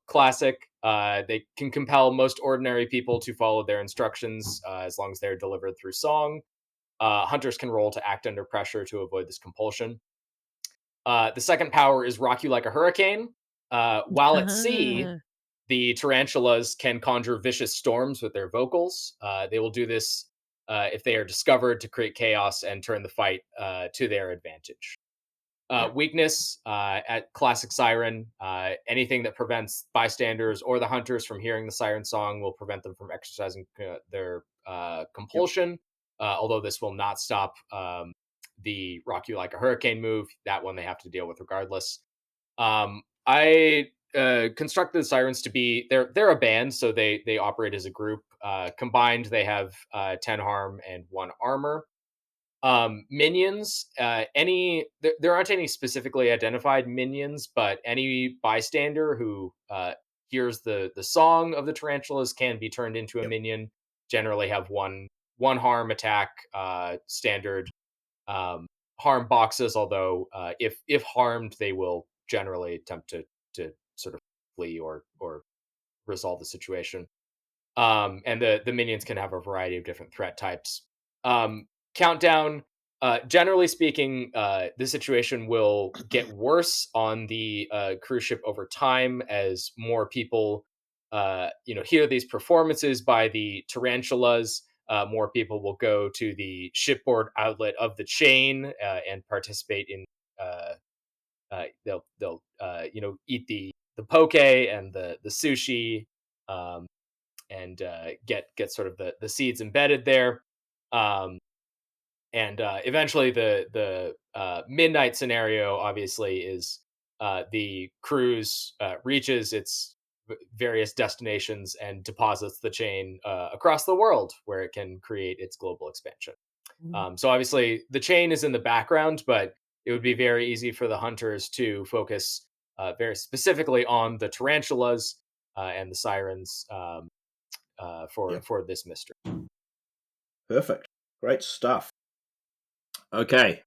classic. They can compel most ordinary people to follow their instructions as long as they're delivered through song. Hunters can roll to act under pressure to avoid this compulsion. The second power is rock you like a hurricane. While at sea, Ah. the tarantulas can conjure vicious storms with their vocals. They will do this if they are discovered to create chaos and turn the fight to their advantage. Weakness at classic siren. Anything that prevents bystanders or the hunters from hearing the siren song will prevent them from exercising their compulsion. Although this will not stop the rock you like a hurricane move. That one they have to deal with regardless. I constructed the sirens to be they're a band, so they operate as a group. Combined, they have 10 harm and 1 armor. Minions, there aren't any specifically identified minions, but any bystander who hears the song of the tarantulas can be turned into a minion. Generally have one harm attack, standard harm boxes, although if harmed, they will generally attempt to sort of flee or resolve the situation. And the minions can have a variety of different threat types. Countdown. Generally speaking, the situation will get worse on the cruise ship over time as more people, hear these performances by the tarantulas. More people will go to the shipboard outlet of the chain and participate in. They'll eat the poke and the sushi. And get sort of the seeds embedded there. And eventually the midnight scenario obviously is the cruise reaches its various destinations and deposits the chain across the world where it can create its global expansion. So obviously the chain is in the background, but it would be very easy for the hunters to focus very specifically on the tarantulas and the sirens for this mystery. Perfect. Great stuff. Okay.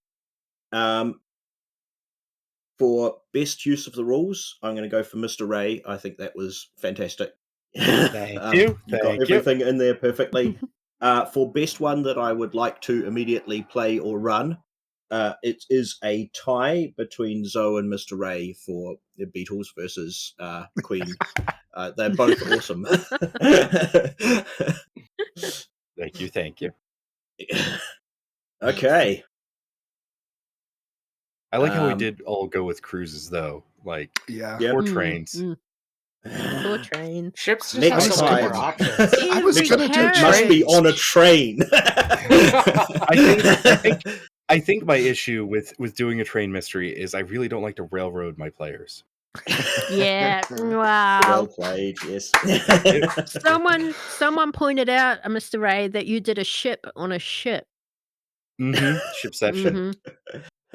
For best use of the rules, I'm going to go for Mr. Ray. I think that was fantastic. Thank you. You got Thank you. everything in there perfectly. For best one that I would like to immediately play or run, it is a tie between Zoe and Mr. Ray for the Beatles versus Queen. They're both awesome. Thank you. Thank you. Okay. I like how we did all go with cruises, though. Like, Yeah. Yep. or trains. Or train. Ships just Next have so many more time. options. I was Every gonna do carriage. Must be on a train. I think my issue with doing a train mystery is I really don't like to railroad my players. Yeah. Well Wow. played, yes. Someone pointed out, Mr. Ray, that you did a ship on a ship. Shipception.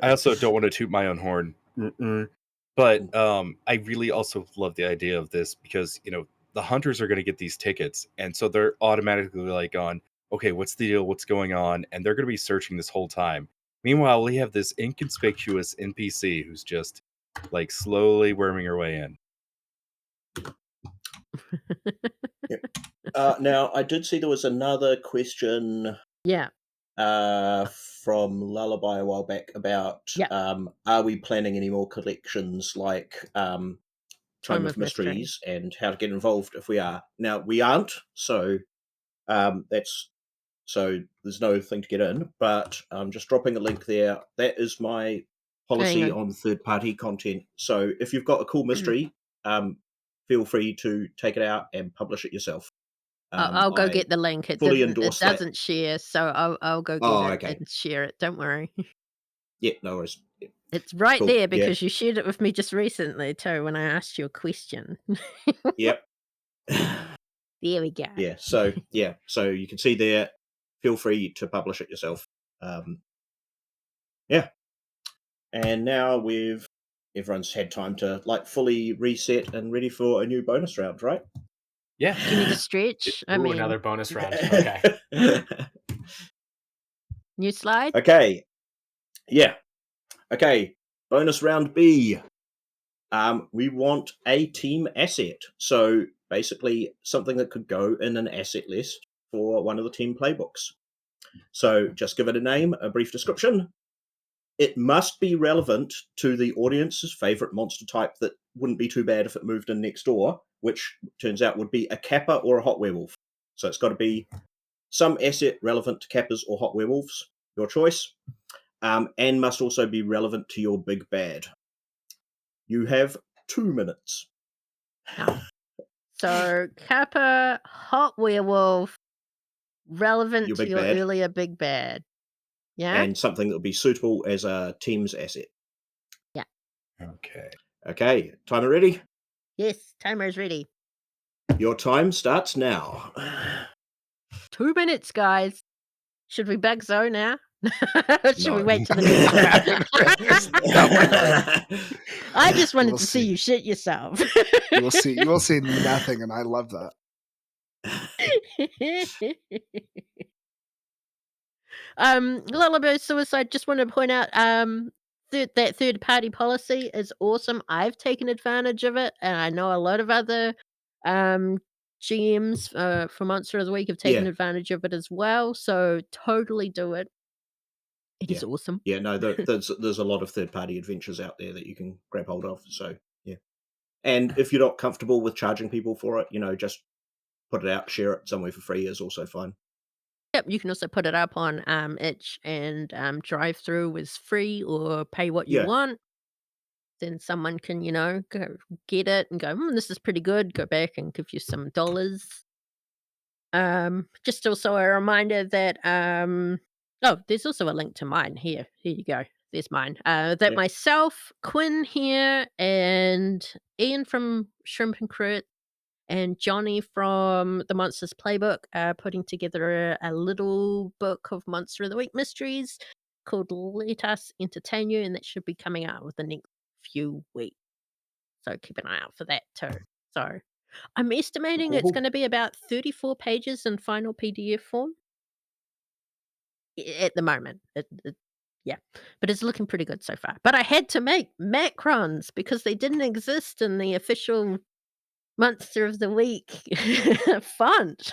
I also don't want to toot my own horn. But I really also love the idea of this because, the hunters are going to get these tickets. And so they're automatically like on, okay, what's the deal? What's going on? And they're going to be searching this whole time. Meanwhile, we have this inconspicuous NPC who's just like slowly worming her way in. Now, I did see there was another question Yeah. from Lullaby a while back about are we planning any more collections like Time of Mysteries and how to get involved if we are. Now, we aren't, so there's no thing to get in, but I'm just dropping a link there. That is my policy on third-party content. So if you've got a cool mystery, feel free to take it out and publish it yourself. I'll go get the link. It doesn't share, so I'll go get it and share it. Don't worry. Yeah, no worries. Yeah. It's right there because you shared it with me just recently too when I asked you a question. Yep. There we go. Yeah. So you can see there. Feel free to publish it yourself. Yeah. And now everyone's had time to like fully reset and ready for a new bonus round, right? Yeah. Do you need a stretch? I Ooh, mean, another bonus round. Okay. new slide? Okay. Yeah. Okay. Bonus round B. We want a team asset. So basically something that could go in an asset list for one of the team playbooks. So just give it a name, a brief description. It must be relevant to the audience's favorite monster type that wouldn't be too bad if it moved in next door, which turns out would be a kappa or a hot werewolf. So it's got to be some asset relevant to kappas or hot werewolves, your choice, and must also be relevant to your big bad. You have 2 minutes. No. So, Kappa, Hot Werewolf, relevant Your to big your bad. earlier big bad. Yeah? And something that would be suitable as a team's asset. Yeah. Okay. Okay, timer ready? Yes, timer's ready. Your time starts now. 2 minutes, guys. Should we back Zoe now? Should we No. wait till the next one? No, we're good. I just wanted We'll to see see. you shit yourself. You will see. You will see nothing, and I love that. Lullaby Suicide, just want to point out, that third party policy is awesome. I've taken advantage of it, and I know a lot of other GMs for Monster of the Week have taken Yeah. advantage of it as well. So totally do it. It is Yeah. awesome. Yeah, no, there's a lot of third-party adventures out there that you can grab hold of. So, yeah. And if you're not comfortable with charging people for it, just put it out, share it somewhere for free is also fine. Yep, you can also put it up on itch, and drive through is free or pay what you Yeah. want. Then someone can, go get it and go, this is pretty good. Go back and give you some dollars. Just also a reminder that there's also a link to mine here. Here you go. There's mine. That Yeah. myself, Quinn here, and Ian from Shrimp and Crit, and Johnny from the Monsters Playbook are putting together a little book of Monster of the Week mysteries called Let Us Entertain You, and that should be coming out within the next few weeks. So keep an eye out for that too. So I'm estimating it's Cool. going to be about 34 pages in final PDF form at the moment. Yeah, but it's looking pretty good so far. But I had to make macrons because they didn't exist in the official Monster of the Week font.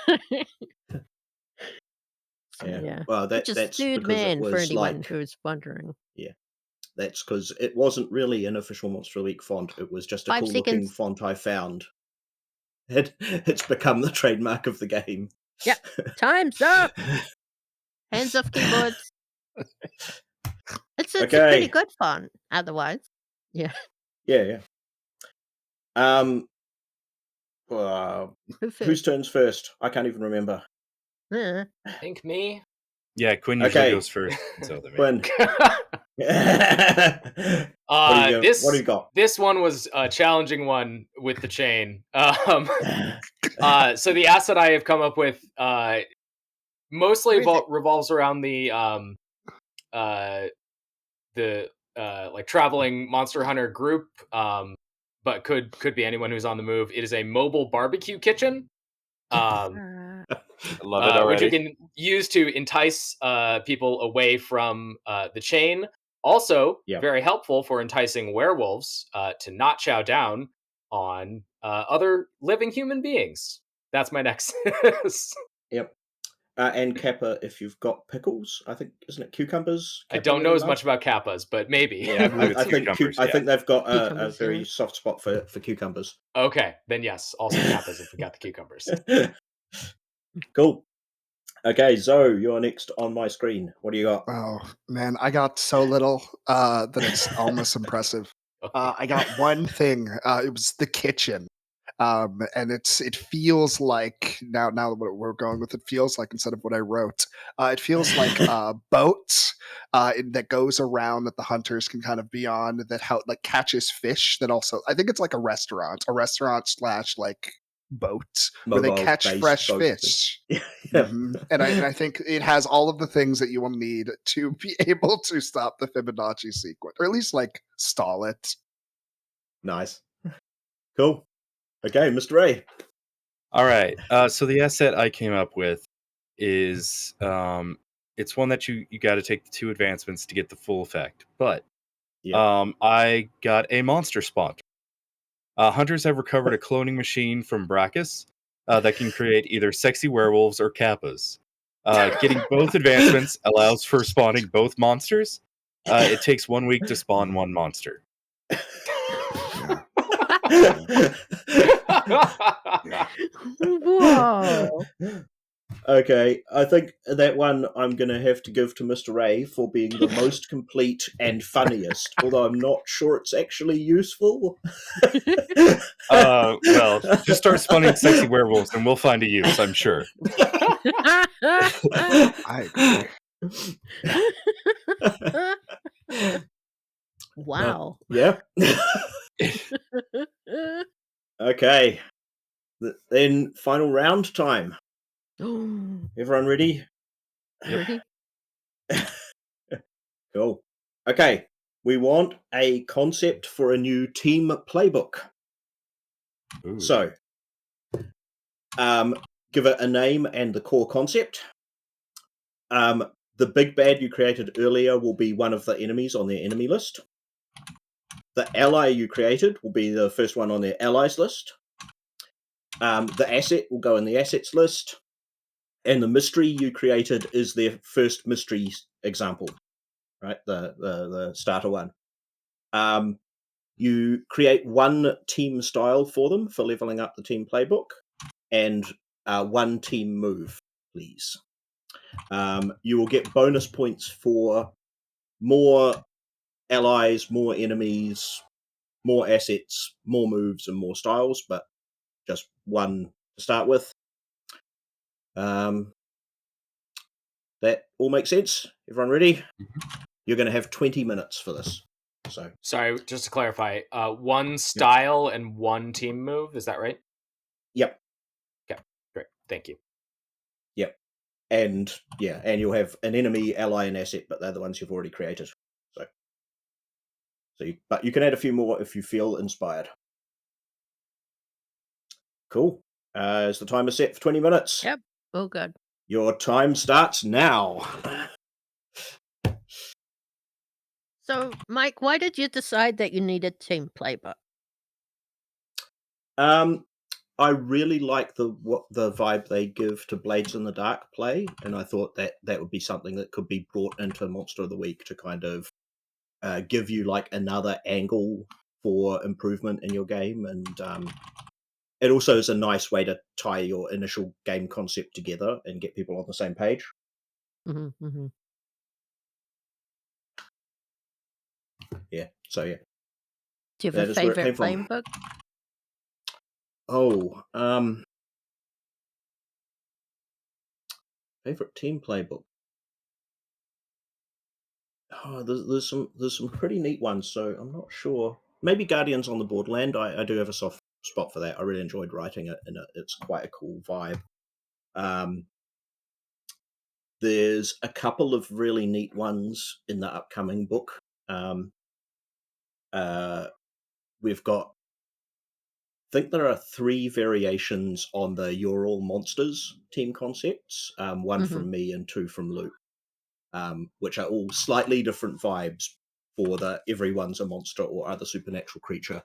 So, Yeah. yeah. Well, Which is that's third because it man for was anyone like, who's wondering. yeah, that's because it wasn't really an official Monster of the Week font. It was just a 5 cool looking seconds. font I found. It's become the trademark of the game. Yep. Time's up. Hands off keyboards. It's a pretty Okay. good font otherwise. Yeah. Yeah. Who Whose first? turn's first? I can't even remember. I think me. Yeah, Quinn usually Okay. goes first. So they Quinn. What do you got? This one was a challenging one with the chain. So the asset I have come up with mostly revolves around the like traveling monster hunter group, but could be anyone who's on the move. It is a mobile barbecue kitchen. I love it Which you already. can use to entice people away from the chain. Also, Yep. very helpful for enticing werewolves to not chow down on other living human beings. That's my next. Yep. And Kappa, if you've got pickles, I think, isn't it cucumbers? I Kappa don't know really as love? much about kappas, but maybe. Yeah, I believe it's cucumbers. I think they've got a Cucumbers, very yeah. soft spot for cucumbers. Okay, then yes, also kappas if we got the cucumbers. Cool. Okay, Zoe, you're next on my screen. What do you got? Oh man, I got so little that it's almost impressive. I got one thing. It was the kitchen, and it feels like now what we're going with, it feels like instead of what I wrote, it feels like a boat that goes around that the hunters can kind of be on, that like catches fish. That also, I think it's like a restaurant slash like boat where they catch Mobile-based fresh boat thing. fish. Yeah. And I think it has all of the things that you will need to be able to stop the Fibonacci sequence, or at least like stall it. Nice. Cool. Okay, Mr. A. All right. So the asset I came up with is it's one that you got to take the 2 advancements to get the full effect. But Yeah. I got a monster spawn. Hunters have recovered a cloning machine from Brachus that can create either sexy werewolves or kappas. Getting both advancements allows for spawning both monsters. It takes 1 week to spawn 1 monster. Whoa. Okay, I think that one I'm going to have to give to Mr. A for being the most complete and funniest, although I'm not sure it's actually useful. Well, just start spawning sexy werewolves and we'll find a use, I'm sure. I agree. Wow. Yeah. Okay. Then final round time. Everyone ready? Ready? Cool. Okay. We want a concept for a new team playbook. Ooh. So, give it a name and the core concept. The big bad you created earlier will be one of the enemies on their enemy list. The ally you created will be the first one on their allies list. The asset will go in the assets list. And the mystery you created is their first mystery example, right? The starter one. You create 1 team style for them for leveling up the team playbook, and 1 team move, please. You will get bonus points for more allies, more enemies, more assets, more moves, and more styles, but just 1 to start with. That all makes sense? Everyone ready? You're going to have 20 minutes for this. So, Sorry, just to clarify, 1 style and 1 team move. Is that right? yep. Okay, great. Thank you. Yep. And you'll have an enemy, ally, and asset, but they're the ones you've already created. But you can add a few more if you feel inspired. Cool. Is the timer set for 20 minutes? Yep. Oh, good. Your time starts now. So, Mike, why did you decide that you needed team playbook? I really like the vibe they give to Blades in the Dark play, and I thought that would be something that could be brought into Monster of the Week to kind of give you like another angle for improvement in your game, and it also is a nice way to tie your initial game concept together and get people on the same page. Mm-hmm, mm-hmm. Yeah, so yeah. Do you have That a is where it favorite came from. playbook? Oh, favorite team playbook. Oh, there's some pretty neat ones, so I'm not sure. Maybe Guardians on the Borderland. I do have a soft spot for that. I really enjoyed writing it, and it's quite a cool vibe. There's a couple of really neat ones in the upcoming book. We've got, I think there are 3 variations on the You're All Monsters team concepts. 1 from me and 2 from Luke. Which are all slightly different vibes for the everyone's a monster or other supernatural creature.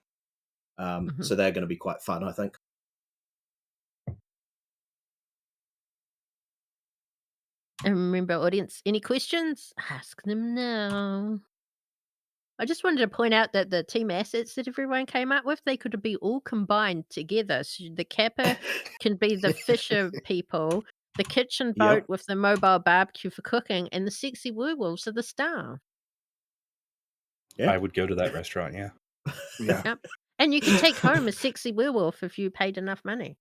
So they're going to be quite fun, I think. And remember, audience, any questions? Ask them now. I just wanted to point out that the team assets that everyone came up with, they could be all combined together. So the Kappa can be the fisher people, the kitchen boat Yep. with the mobile barbecue for cooking, and the sexy werewolves are the staff. Yeah. I would go to that restaurant, yeah. Yeah. Yep. And you could take home a sexy werewolf if you paid enough money.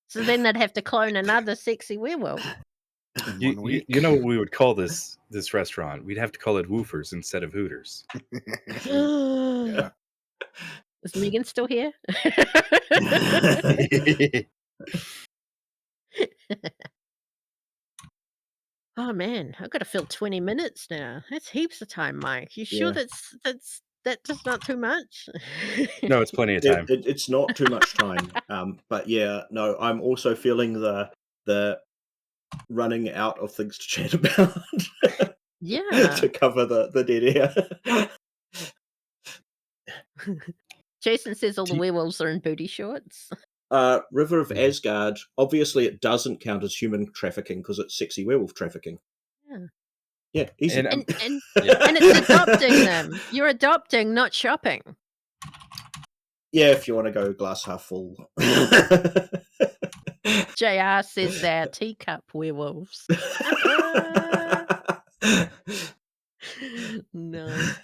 So then they'd have to clone another sexy werewolf. In You, 1 week. you know what we would call this restaurant? We'd have to call it Woofers instead of Hooters. Yeah. Is Megan still here? Oh man, I've got to fill 20 minutes now. That's heaps of time, Mike. You sure Yeah. that's not too much? No, it's plenty of time. It's not too much time. But yeah, no, I'm also feeling the running out of things to chat about Yeah. to cover the dead air. Jason says all the Do werewolves are in booty shorts. River of Yeah. Asgard, obviously it doesn't count as human trafficking because it's sexy werewolf trafficking. Yeah. Yeah, easy. And And yeah. and it's adopting them. You're adopting, not shopping. Yeah, if you want to go glass half full. JR says they're teacup werewolves. Nice.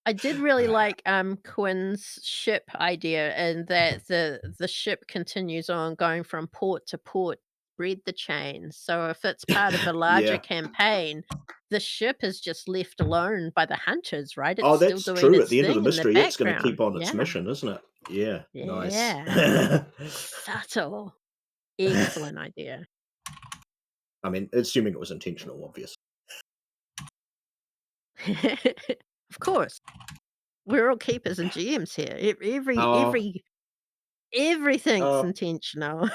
I did really like Quinn's ship idea, and that the ship continues on going from port to port, read the chain. So if it's part of a larger Yeah. campaign, the ship is just left alone by the hunters, right? It's Oh, still that's doing true. At its the end of the thing in the mystery, it's going to keep background. on its Yeah. mission, isn't it? Yeah, nice. Yeah. Subtle. Excellent idea. I mean, assuming it was intentional, obviously. Of course. We're all keepers and GMs here. Oh, Everything's uh, intentional.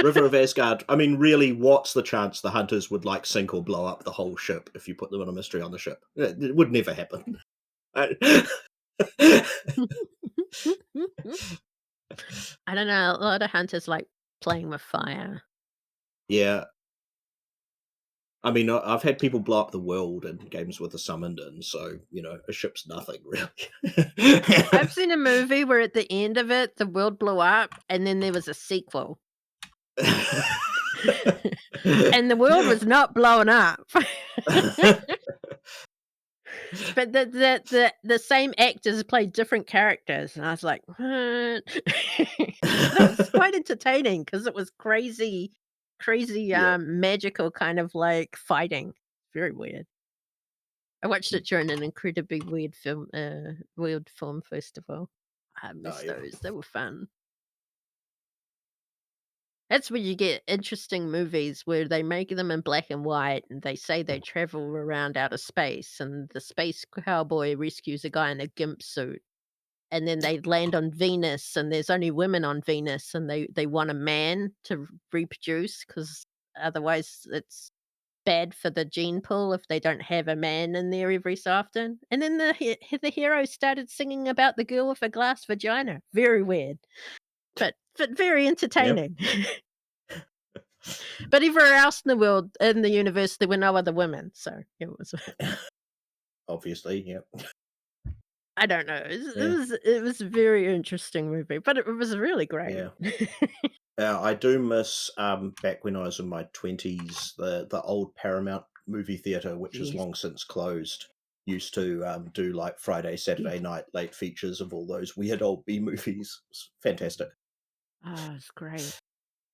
River of Asgard. I mean, really, what's the chance the hunters would like sink or blow up the whole ship if you put them in a mystery on the ship? It would never happen. I don't know. A lot of hunters like playing with fire. Yeah, I mean, I've had people blow up the world in games with a summoned in, so a ship's nothing really. I've seen a movie where at the end of it, the world blew up, and then there was a sequel, and the world was not blown up. But the same actors played different characters, and I was like, "What?" But it was quite entertaining because it was crazy, Yeah. magical kind of, like, fighting. Very weird. I watched it during an incredibly weird film festival. I Oh miss yeah. those, they were fun. That's where you get interesting movies where they make them in black and white, and they say they travel around outer space, and the space cowboy rescues a guy in a gimp suit, and then they land on Venus, and there's only women on Venus, and they want a man to reproduce because otherwise it's bad for the gene pool if they don't have a man in there every so often. And then the hero started singing about the girl with a glass vagina. Very weird, but very Yep. entertaining. But everywhere else in the world, in the universe, there were no other women, so it was. Obviously, yep. I don't know. It was, it Yeah. was it was a very interesting movie, but it was really great. Yeah. I do miss back when I was in my 20s, the old Paramount movie theatre, which has Yes. long since closed, used to do like Friday, Saturday night late features of all those weird old B movies. It's fantastic. Oh, it's great.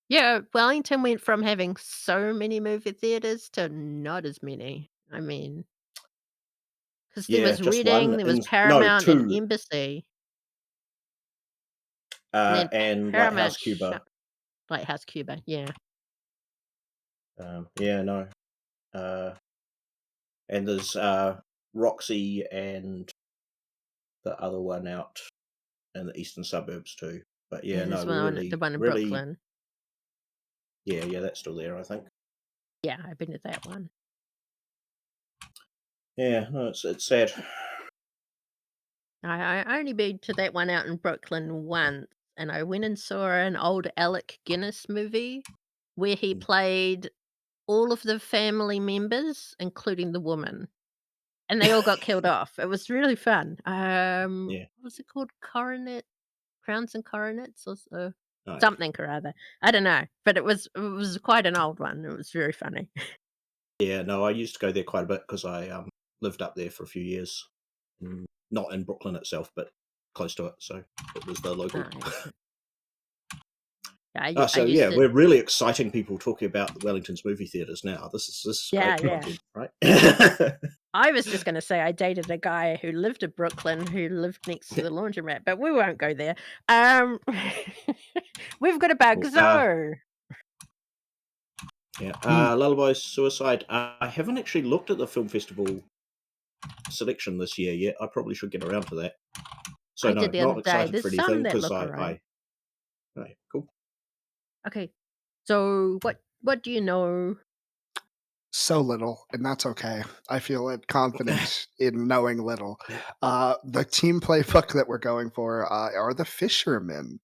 Yeah, Wellington went from having so many movie theaters to not as many. I mean, because there Yeah, was just Reading, one there was in no Paramount and two, Embassy, and then and Paramount Lighthouse shut Cuba. Lighthouse Cuba, yeah. Yeah, no, uh, and there's Roxy and the other one out in the eastern suburbs too. But yeah, Yeah, no, there's we the really, one in really, Brooklyn. yeah, that's still there, I think. Yeah, I've been to that one. Yeah, no, it's sad. I only been to that one out in Brooklyn once, and I went and saw an old Alec Guinness movie where he Mm. played all of the family members, including the woman, and they all got killed off. It was really fun. Yeah, What was it called? Crowns and Coronets, or oh, yeah. something or other. I don't know, but it was quite an old one. It was very funny. Yeah, no, I used to go there quite a bit because I lived up there for a few years. Not in Brooklyn itself, but close to it. So it was the local. Oh, excellent. Yeah, I So used yeah, to. we're really exciting people talking about Wellington's movie theatres now. This is Yeah, great yeah. content, right? I was just gonna say I dated a guy who lived in Brooklyn, who lived next to the laundromat, but we won't go there. Um, we've got about Cool. Zo. Lullaby Suicide. I haven't actually looked at the film festival selection this year yet. I probably should get around to that. So I no, did the other not day. excited There's for some anything that because look alright. Right, cool. Okay. So what do you know? So little, and that's okay. I feel confident in knowing little. The team playbook that we're going for are the fishermen,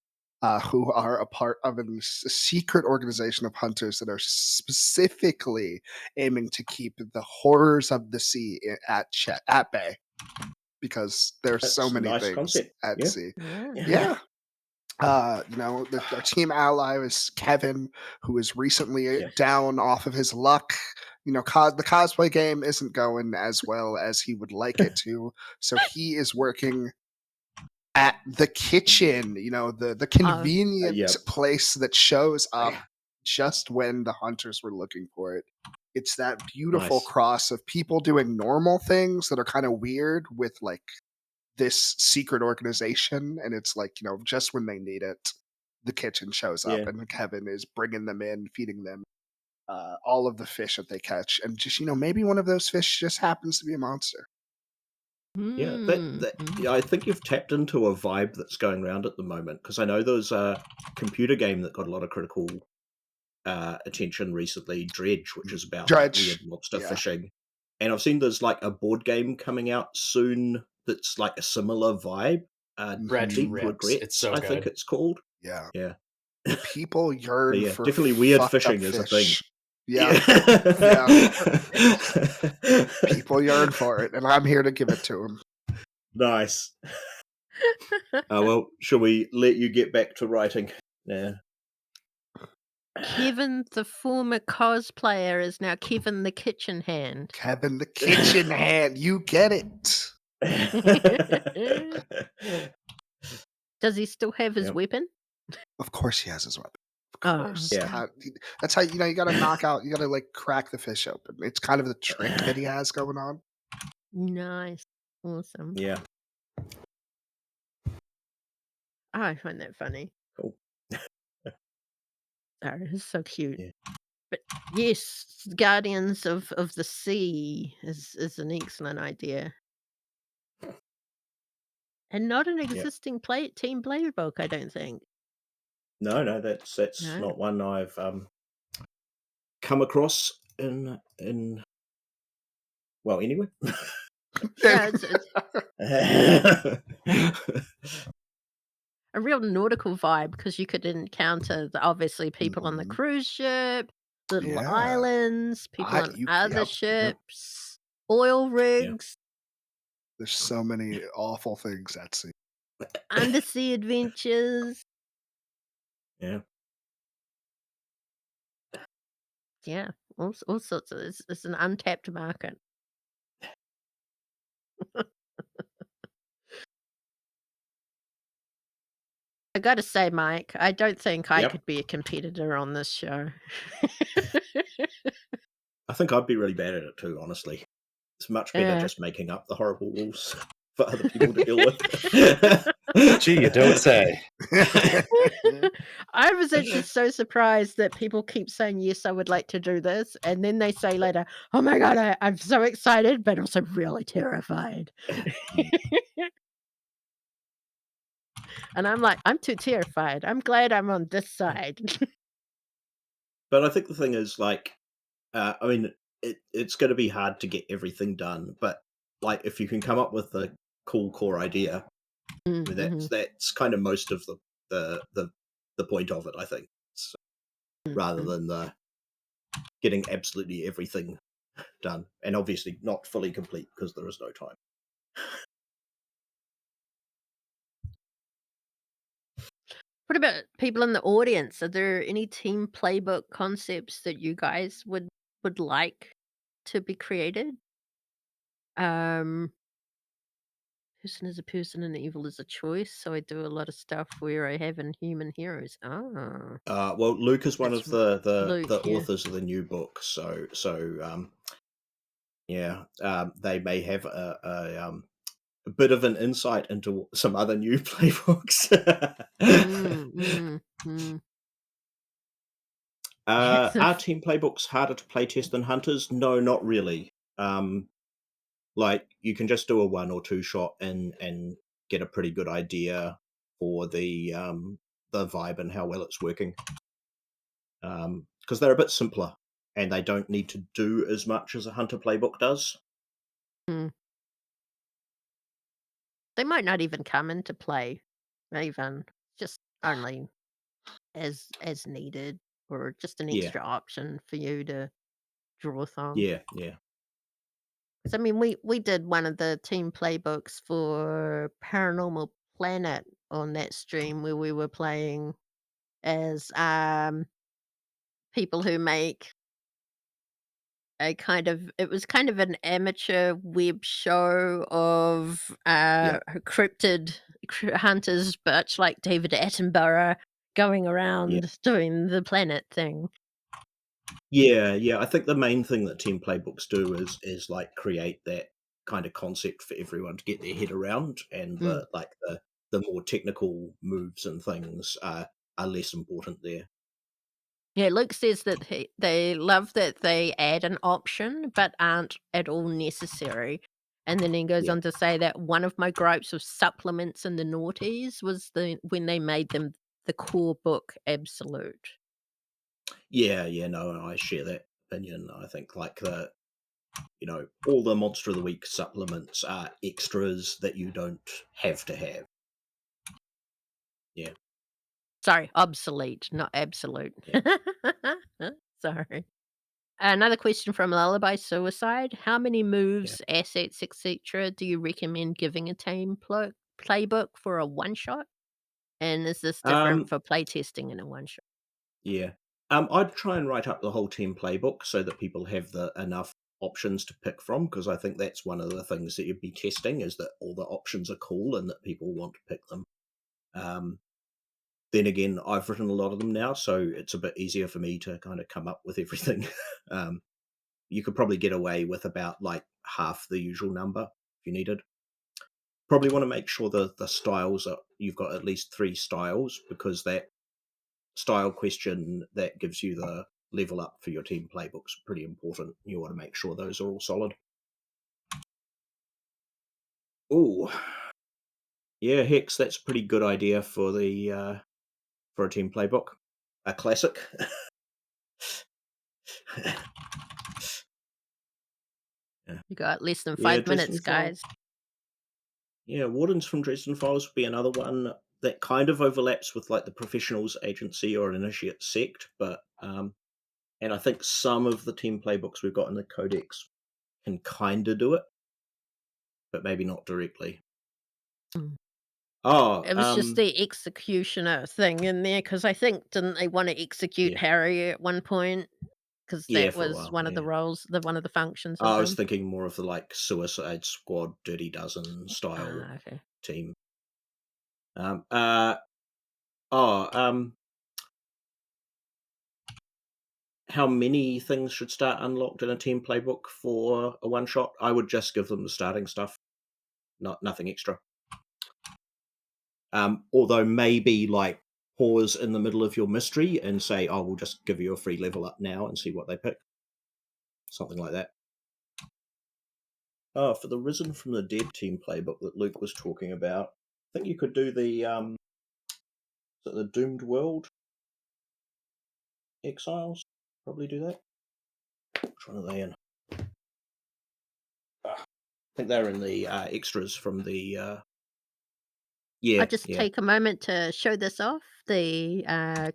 who are a part of a secret organization of hunters that are specifically aiming to keep the horrors of the sea at bay, because there's so That's a many nice things concept. at Yeah. sea. Yeah. Yeah. Our team ally is Kevin, who is recently Yes. down off of his luck. The cosplay game isn't going as well as he would like it to, so he is working at the kitchen. The convenient Yep. place that shows up just when the hunters were looking for it. It's that beautiful Nice. cross of people doing normal things that are kind of weird with like this secret organization, and it's like, just when they need it, the kitchen shows up Yeah. and Kevin is bringing them in, feeding them all of the fish that they catch, and just maybe one of those fish just happens to be a monster. Yeah, Mm, yeah, I think you've tapped into a vibe that's going around at the moment, because I know there's a computer game that got a lot of critical attention recently, Dredge, which is about like Dredge, weird lobster yeah. fishing, and I've seen there's like a board game coming out soon that's like a similar vibe. Dredge Deep rips. It's Regrets, so I think good. it's called. Yeah, Yeah, people yearn yeah, for definitely weird fucked up fishing is a thing. fish. Yeah, yeah. People yearn for it, and I'm here to give it to them. Nice. Well, shall we let you get back to writing? Yeah. Kevin, the former cosplayer, is now Kevin the kitchen hand. Kevin the kitchen hand, you get it. Does he still have his Yep. weapon? Of course he has his weapon. Oh, Of course. Yeah. God, that's how you gotta knock out, you gotta like crack the fish open. It's kind of the trick that he has going on. nice. Awesome. Yeah. I find that funny. Cool. Oh, it's so cute. Yeah. But yes, Guardians of the Sea is an excellent idea. And not an Yep. existing team playbook, I don't think. No, that's No. not one I've come across in well, anyway. Yeah, it's a real nautical vibe because you could encounter obviously people on the Mhm. cruise ship, little Yeah. islands, people on other yep. ships, oil rigs, There's so many awful things at sea. undersea adventures. Yeah. Yeah, all sorts of it's an untapped market. I gotta say, Mike, I don't think I Yep. could be a competitor on this show. I think I'd be really bad at it too, honestly. It's much better Yeah. just making up the horrible rules for other people to deal with. Gee, you don't say. I was actually so surprised that people keep saying, "Yes, I would like to do this," and then they say later, "Oh my god, I'm so excited, but also really terrified." And I'm like, "I'm too terrified. I'm glad I'm on this side." But I think the thing is, like, I mean, it's going to be hard to get everything done. But like, if you can come up with a cool core idea, I mean, Mhm. that's kind of most of the point of it, I think. So, rather than the getting absolutely everything done, and obviously not fully complete because there is no time. What about people in the audience? Are there any team playbook concepts that you guys would like to be created? Um, person is a person and evil is a choice. So I do a lot of stuff where I have inhuman heroes. Ah, Well, Luke is one that's of the Luke. Yeah. authors of the new book, so Yeah, they may have a bit of an insight into some other new playbooks. Mm, mm, mm. Yes, Are team playbooks harder to playtest than hunters? No, not really. Like you can just do a one or two shot and get a pretty good idea for the vibe and how well it's working. Because they're a bit simpler and they don't need to do as much as a hunter playbook does. mm. They might not even come into play, even just only as needed, or just an Yeah, extra option for you to draw from. yeah, yeah, 'Cause, I mean, we did one of the team playbooks for Paranormal Planet on that stream where we were playing as, people who make it was kind of an amateur web show of, yeah. cryptid hunters, much like David Attenborough, going Yeah. around doing the planet thing. Yeah, yeah. I think the main thing that team playbooks do is like create that kind of concept for everyone to get their head around, and Mm. the more technical moves and things are less important there. Yeah, Luke says that they love that they add an option, but aren't at all necessary. And then he goes Yeah, on to say that one of my gripes with supplements in the noughties was when they made them the core book absolute. yeah, yeah. No, I share that opinion. I think all the Monster of the Week supplements are extras that you don't have to have. Yeah, Sorry, obsolete, not absolute. yeah, Sorry. Another question from Lullaby Suicide. How many yeah. moves, assets, etc. do you recommend giving a team playbook for a one shot? And is this different Um, for playtesting in a one shot? Yeah. I'd try and write up the whole team playbook so that people have the enough options to pick from, because I think that's one of the things that you'd be testing is that all the options are cool and that people want to pick them. Um, then again, I've written a lot of them now, so it's a bit easier for me to kind of come up with everything. um, you could probably get away with about like half the usual number if you needed. Probably want to make sure that the styles are you've got at least three styles, because that style question that gives you the level up for your team playbook's pretty important. You want to make sure those are all solid. Oh, yeah, Hex, that's a pretty good idea for the for a team playbook. A classic. Yeah, You got less than yeah, 5 minutes, Dresden Files. guys. Yeah, Wardens from Dresden Files would be another one that kind of overlaps with like the professionals agency or an initiate sect, but and I think some of the team playbooks we've got in the codex can kind of do it, but maybe not directly. Mm. Oh, It was just the executioner thing in there because I think didn't they want to execute yeah, Harry at one point? Because yeah, that for a was while, one of the yeah. roles, one of the functions of I was them. thinking more of the like Suicide Squad, Dirty Dozen style Ah, okay. team. Um, uh, oh, how many things should start unlocked in a team playbook for a one shot? I would just give them the starting stuff, not nothing extra. Although maybe like pause in the middle of your mystery and say, "Oh, we'll just give you a free level up now and see what they pick," something like that. Oh, for the Risen from the Dead team playbook that Luke was talking about, I think you could do is it the Doomed World Exiles? Probably do that. Which one are they in? I think they're in the extras from the. I'll Yeah, just yeah, take a moment to show this off. The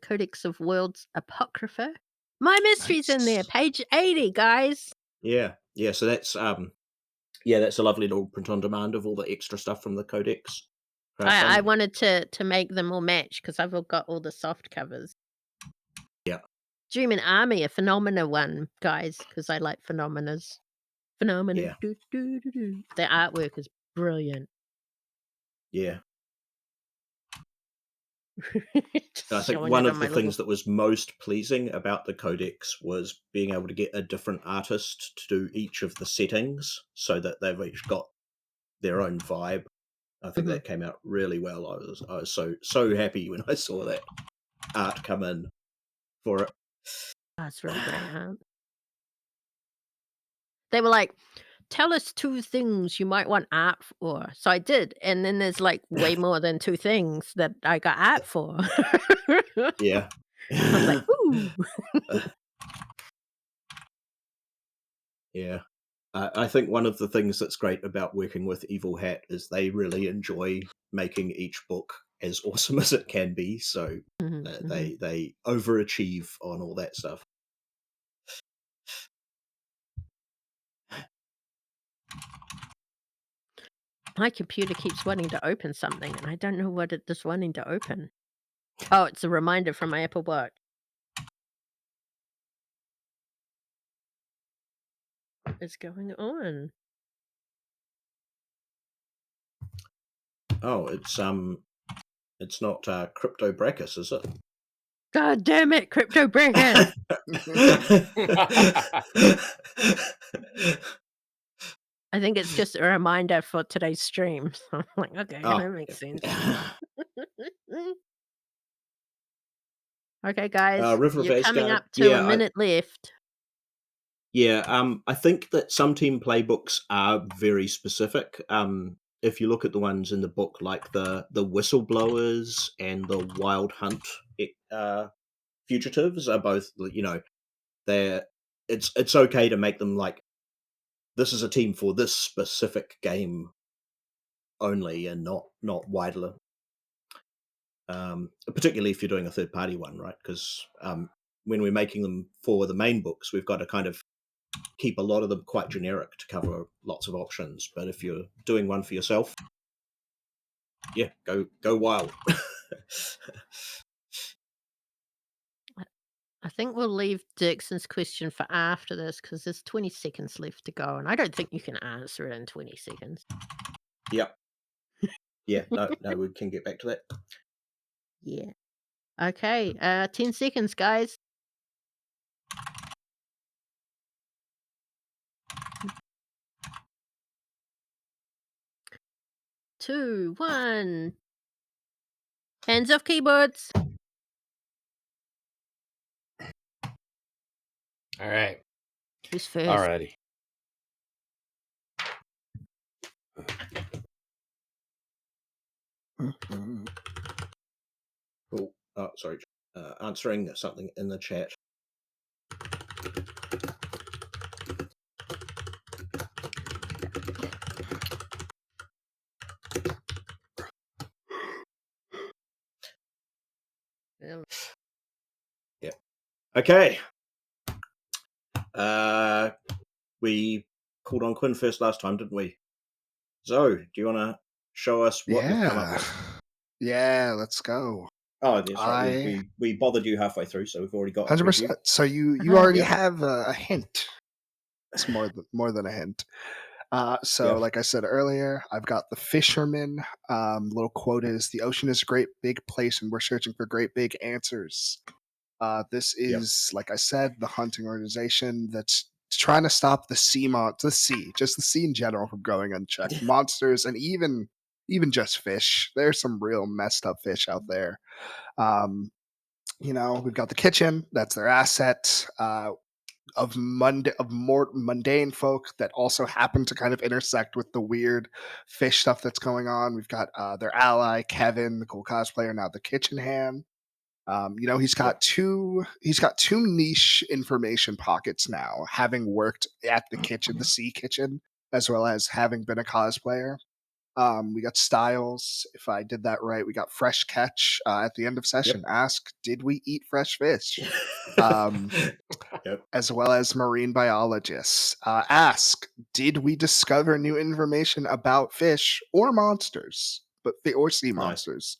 Codex of Worlds Apocrypha. My mystery's in nice. there, page 80, guys. Yeah, yeah. So that's a lovely little print on demand of all the extra stuff from the Codex. I Crowdfund. wanted to make them all match because I've all got all the soft covers. Yeah, Dreaming Army, a phenomena one, guys, because I like phenomenas. Phenomena. yeah, Do, do, do, do. The artwork is brilliant. yeah. I Just think showing one it of on the my little. things that was most pleasing about the codex was being able to get a different artist to do each of the settings so that they've each got their own vibe. I think Mhm. that came out really well. I was so happy when I saw that art come in for it. That's really great, huh? They were like, "Tell us 2 things you might want art for." So I did, and then there's, like, way more than 2 things that I got art for. Yeah. I was like, "Ooh." Yeah. I think one of the things that's great about working with Evil Hat is they really enjoy making each book as awesome as it can be. So Mhm, mhm. they overachieve on all that stuff. My computer keeps wanting to open something, and I don't know what it is wanting to open. Oh, it's a reminder from my Apple Watch. What is going on? Oh, it's not Crypto Brachus, is it? God damn it, Crypto Breakers! I think it's just a reminder for today's stream. So I'm like, "Okay, Oh. that makes sense." Okay, guys, River of you're coming Asgard. up to a minute left. I think that some team playbooks are very specific. If you look at the ones in the book, like the whistleblowers and the wild hunt fugitives, are both, they're it's okay to make them like this is a team for this specific game only, and not wider. Particularly if you're doing a third party one, right? Because when we're making them for the main books, we've got to kind of keep a lot of them quite generic to cover lots of options. But if you're doing one for yourself, yeah, go wild. I think we'll leave Dixon's question for after this because there's 20 seconds left to go, and I don't think you can answer it in 20 seconds. Yep. Yeah, no, we can get back to that. Yeah. Okay, 10 seconds, guys. Two, one. Hands off keyboards. All right. Who's first? Alrighty. Cool. Oh, sorry. Answering something in the chat. Um, Yeah. Okay. We called on Quinn first last time, didn't we? Zoe, do you want to show us what you've come up Yeah. with? Yeah, let's go. Oh, that's right. I We bothered you halfway through, so we've already got a 100%. preview. So you already Yep. have a hint. It's more than a hint. So, Yeah. like I said earlier, I've got the fisherman. Little quote is, "The ocean is a great big place, and we're searching for great big answers." This Yep. is, like I said, the hunting organization that's trying to stop the just the sea in general, from growing unchecked. Monsters and even just fish. There's some real messed up fish out there. Um, we've got the kitchen. That's their asset. Of more mundane folk that also happen to kind of intersect with the weird fish stuff that's going on. We've got their ally Kevin, the cool cosplayer, now the kitchen hand. Yep. He's got two niche information pockets now, having worked at the kitchen, the sea kitchen, as well as having been a cosplayer. We got Styles, if I did that right. We got Fresh Catch at the end of Yep. session. Ask, did we eat fresh fish? Um, Yep. as well as marine biologists. Ask, did we discover new information about fish or monsters, or sea Nice. monsters?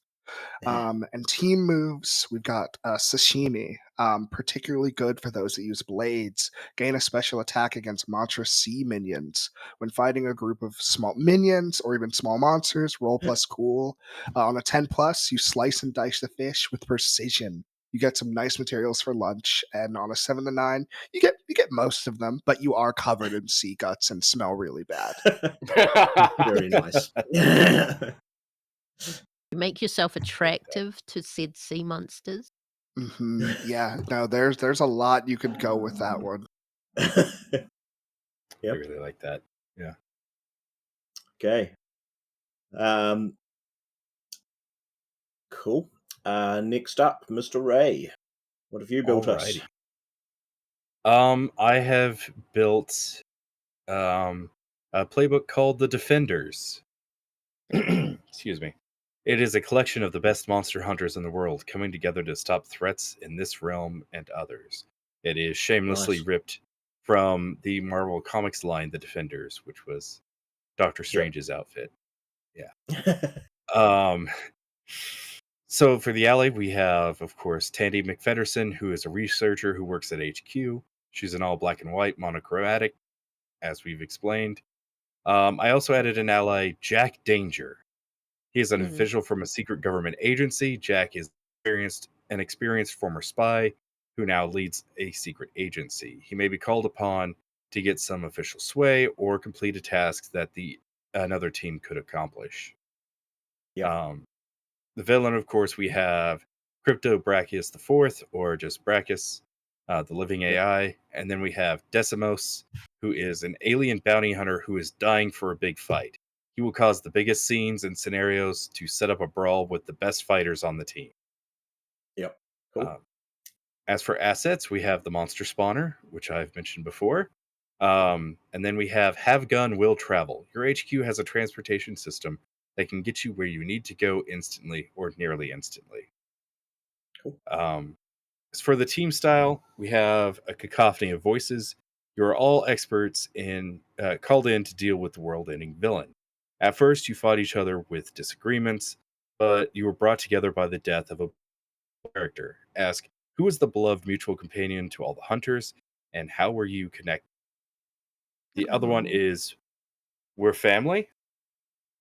And team moves, we've got sashimi. Particularly good for those that use blades. Gain a special attack against monstrous sea minions. When fighting a group of small minions or even small monsters, roll plus cool. On a 10 plus, you slice and dice the fish with precision. You get some nice materials for lunch, and on a 7 to 9, you get most of them, but you are covered in sea guts and smell really bad. Very nice. You make yourself attractive to said sea monsters. Yeah, no, there's a lot you could go with that one. I Yep. really like that. Yeah. Okay. Um, cool. Next up, Mr. Ray. What have you built us? Alrighty. I have built a playbook called The Defenders. Excuse me. It is a collection of the best monster hunters in the world coming together to stop threats in this realm and others. It is shamelessly Nice. ripped from the Marvel Comics line, The Defenders, which was Doctor Yep. Strange's outfit. Um, so for the ally, we have, of course, Tandy McFedderson, who is a researcher who works at HQ. She's an all black and white monochromatic, as we've explained. I also added an ally, Jack Danger. He is an Mhm. official from a secret government agency. Jack is an experienced former spy who now leads a secret agency. He may be called upon to get some official sway or complete a task that another team could accomplish. Yep. The villain, of course, we have Crypto Brachus the Fourth, or just Brachus, the living Yep. AI, and then we have Decimos, who is an alien bounty hunter who is dying for a big fight. He will cause the biggest scenes and scenarios to set up a brawl with the best fighters on the team. Yep. Cool. As for assets, we have the Monster Spawner, which I've mentioned before. And then we have Gun Will Travel. Your HQ has a transportation system that can get you where you need to go instantly or nearly instantly. Cool. As for the team style, we have a cacophony of voices. You are all experts called in to deal with the world-ending villain. At first, you fought each other with disagreements, but you were brought together by the death of a character. Ask, who was the beloved mutual companion to all the hunters, and how were you connected? The other one Aw. is, we're family.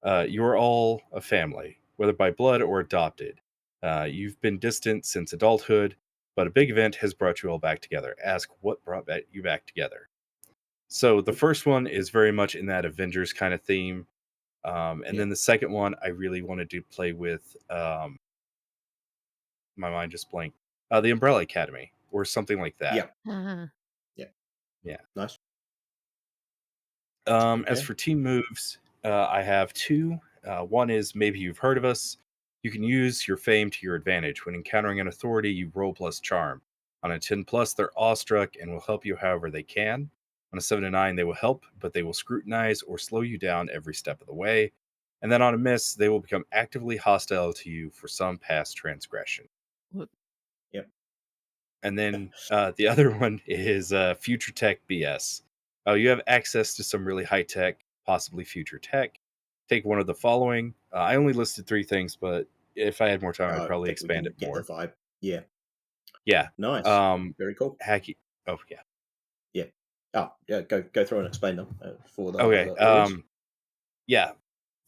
You're all a family, whether by blood or adopted. You've been distant since adulthood, but a big event has brought you all back together. Ask what brought you back together. So the first one is very much in that Avengers kind of theme. And then the second one, I really wanted to play with, my mind just blanked, the Umbrella Academy or something like that. Yeah. Ah. Yeah. Nice. As Okay. for team moves, I have two. One is maybe you've heard of us. You can use your fame to your advantage. When encountering an authority, you roll plus charm. On a 10 plus, they're awestruck and will help you however they can. On a 7 to 9, they will help, but they will scrutinize or slow you down every step of the way. And then on a miss, they will become actively hostile to you for some past transgression. Whoop. Yep. And then the other one is future tech BS. You have access to some really high tech, possibly future tech. Take one of the following. I only listed three things, but if I had more time, I'd I probably think we expand can it get the more. vibe. Yeah. Yeah. Nice. Very cool. Hacky. Oh, yeah. Yeah. Oh, yeah. Go through and explain them for the Okay. audience. Yeah.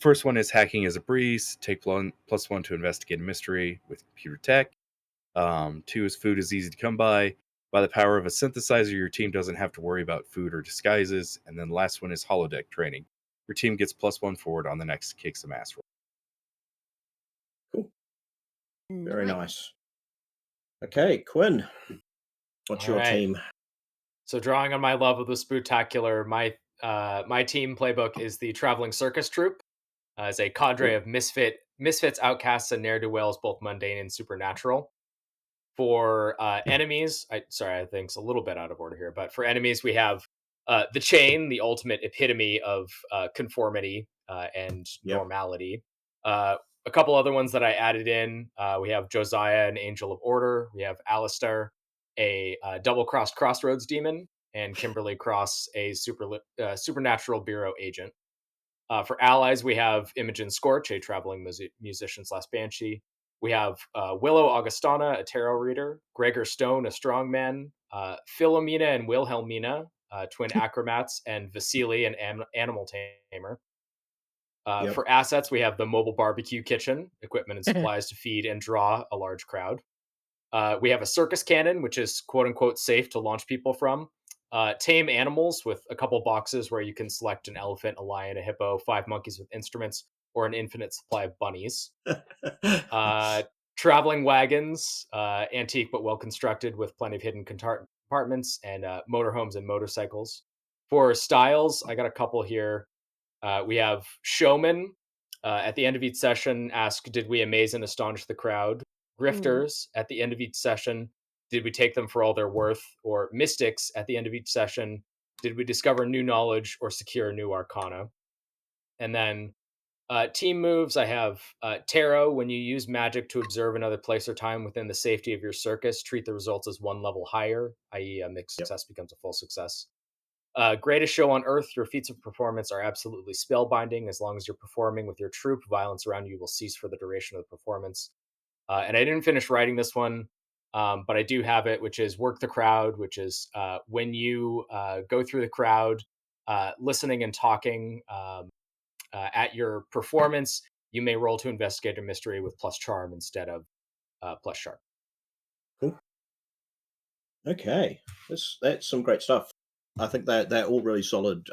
First one is hacking is a breeze. Take plus one to investigate a mystery with computer tech. Two is food is easy to come by. By the power of a synthesizer, your team doesn't have to worry about food or disguises. And then the last one is holodeck training. Your team gets plus one forward on the next kick some ass roll. Cool. Very Nice. nice. Okay, Quinn. What's All your right. team? So drawing on my love of the spooktacular, my team playbook is the traveling circus troupe. As a cadre Cool. of misfits, outcasts, and ne'er do wells, both mundane and supernatural. For enemies, I think it's a little bit out of order here, but for enemies, we have the Chain, the ultimate epitome of conformity and Yep. normality. A couple other ones that I added in. We have Josiah, an angel of order. We have Alistair, a double-crossed crossroads demon, and Kimberly Cross, a supernatural bureau agent. For allies, we have Imogen Scorch, a traveling musician slash banshee. We have Willow Augustana, a tarot reader, Gregor Stone, a strongman, Philomena and Wilhelmina, twin acrobats, and Vasily, an animal tamer. Yep. For assets, we have the mobile barbecue kitchen, equipment and supplies to feed and draw a large crowd. We have a circus cannon, which is quote unquote safe to launch people from. Tame animals with a couple boxes where you can select an elephant, a lion, a hippo, 5 monkeys with instruments, or an infinite supply of bunnies. Traveling wagons, antique but well constructed with plenty of hidden compartments, and motorhomes and motorcycles. For styles, I got a couple here. We have showman. At the end of each session, ask, did we amaze and astonish the crowd? Grifters, at the end of each session, did we take them for all their worth? Or mystics, at the end of each session, did we discover new knowledge or secure new arcana? And then team moves, I have tarot. When you use magic to observe another place or time within the safety of your circus, treat the results as 1 level higher, i.e. a mixed Yep. success becomes a full success. Greatest show on earth, your feats of performance are absolutely spellbinding. As long as you're performing with your troupe, violence around you will cease for the duration of the performance. And I didn't finish writing this one, but I do have it, which is work the crowd, which is when you go through the crowd, listening and talking at your performance, you may roll to investigate a mystery with plus charm instead of plus sharp. Cool. Okay, that's some great stuff. I think they're all really solid